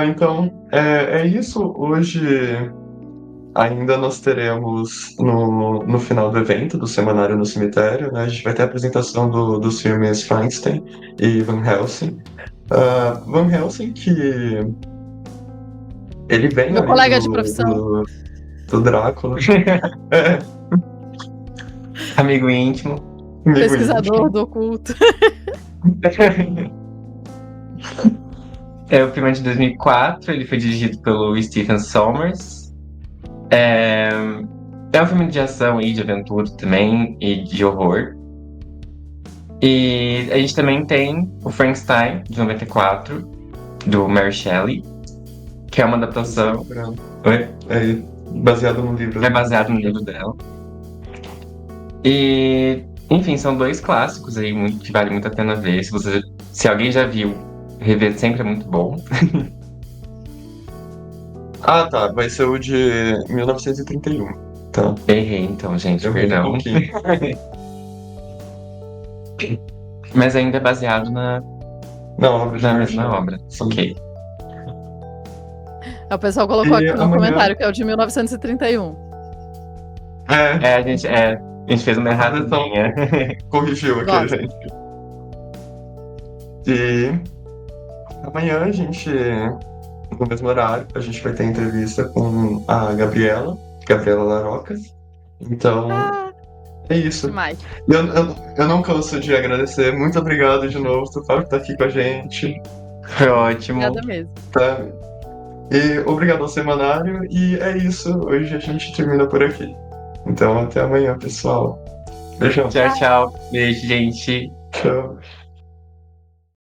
Então, é isso. Hoje ainda nós teremos no final do evento, do Semanário no Cemitério, né? A gente vai ter a apresentação dos filmes Frankenstein e Van Helsing. Van Helsing que ele vem Meu ali colega de profissão. do Drácula. Amigo íntimo. Amigo Pesquisador do oculto. É o filme de 2004, ele foi dirigido pelo Stephen Sommers. É um filme de ação e de aventura também, e de horror. E a gente também tem o Frankenstein, de 94, do Mary Shelley, que é uma adaptação. Oi? É baseado no livro. É baseado no livro dela. E, enfim, são dois clássicos aí que vale muito a pena ver. Se alguém já viu, rever sempre é muito bom. Ah, tá. Vai ser o de 1931. Tá. Errei, então, gente, Eu errei um perdão. pouquinho. Mas ainda é baseado na Não, já mesma obra. Sim. Ok. O pessoal colocou E aqui no amanhã- comentário que é o de 1931. É, A gente fez uma erradinha. corrigiu aqui, Gosto. gente. E amanhã a gente, no mesmo horário, a gente vai ter entrevista com a Gabriela Laroca. Então, é isso. Demais. Eu não canso de agradecer. Muito obrigado de novo, Tupá, por estar aqui com a gente. Foi ótimo. Obrigada mesmo. Tá? E obrigado ao Semanário. E é isso. Hoje a gente termina por aqui. Então, até amanhã, pessoal. Beijão. Tchau, tchau. Beijo, gente. Tchau.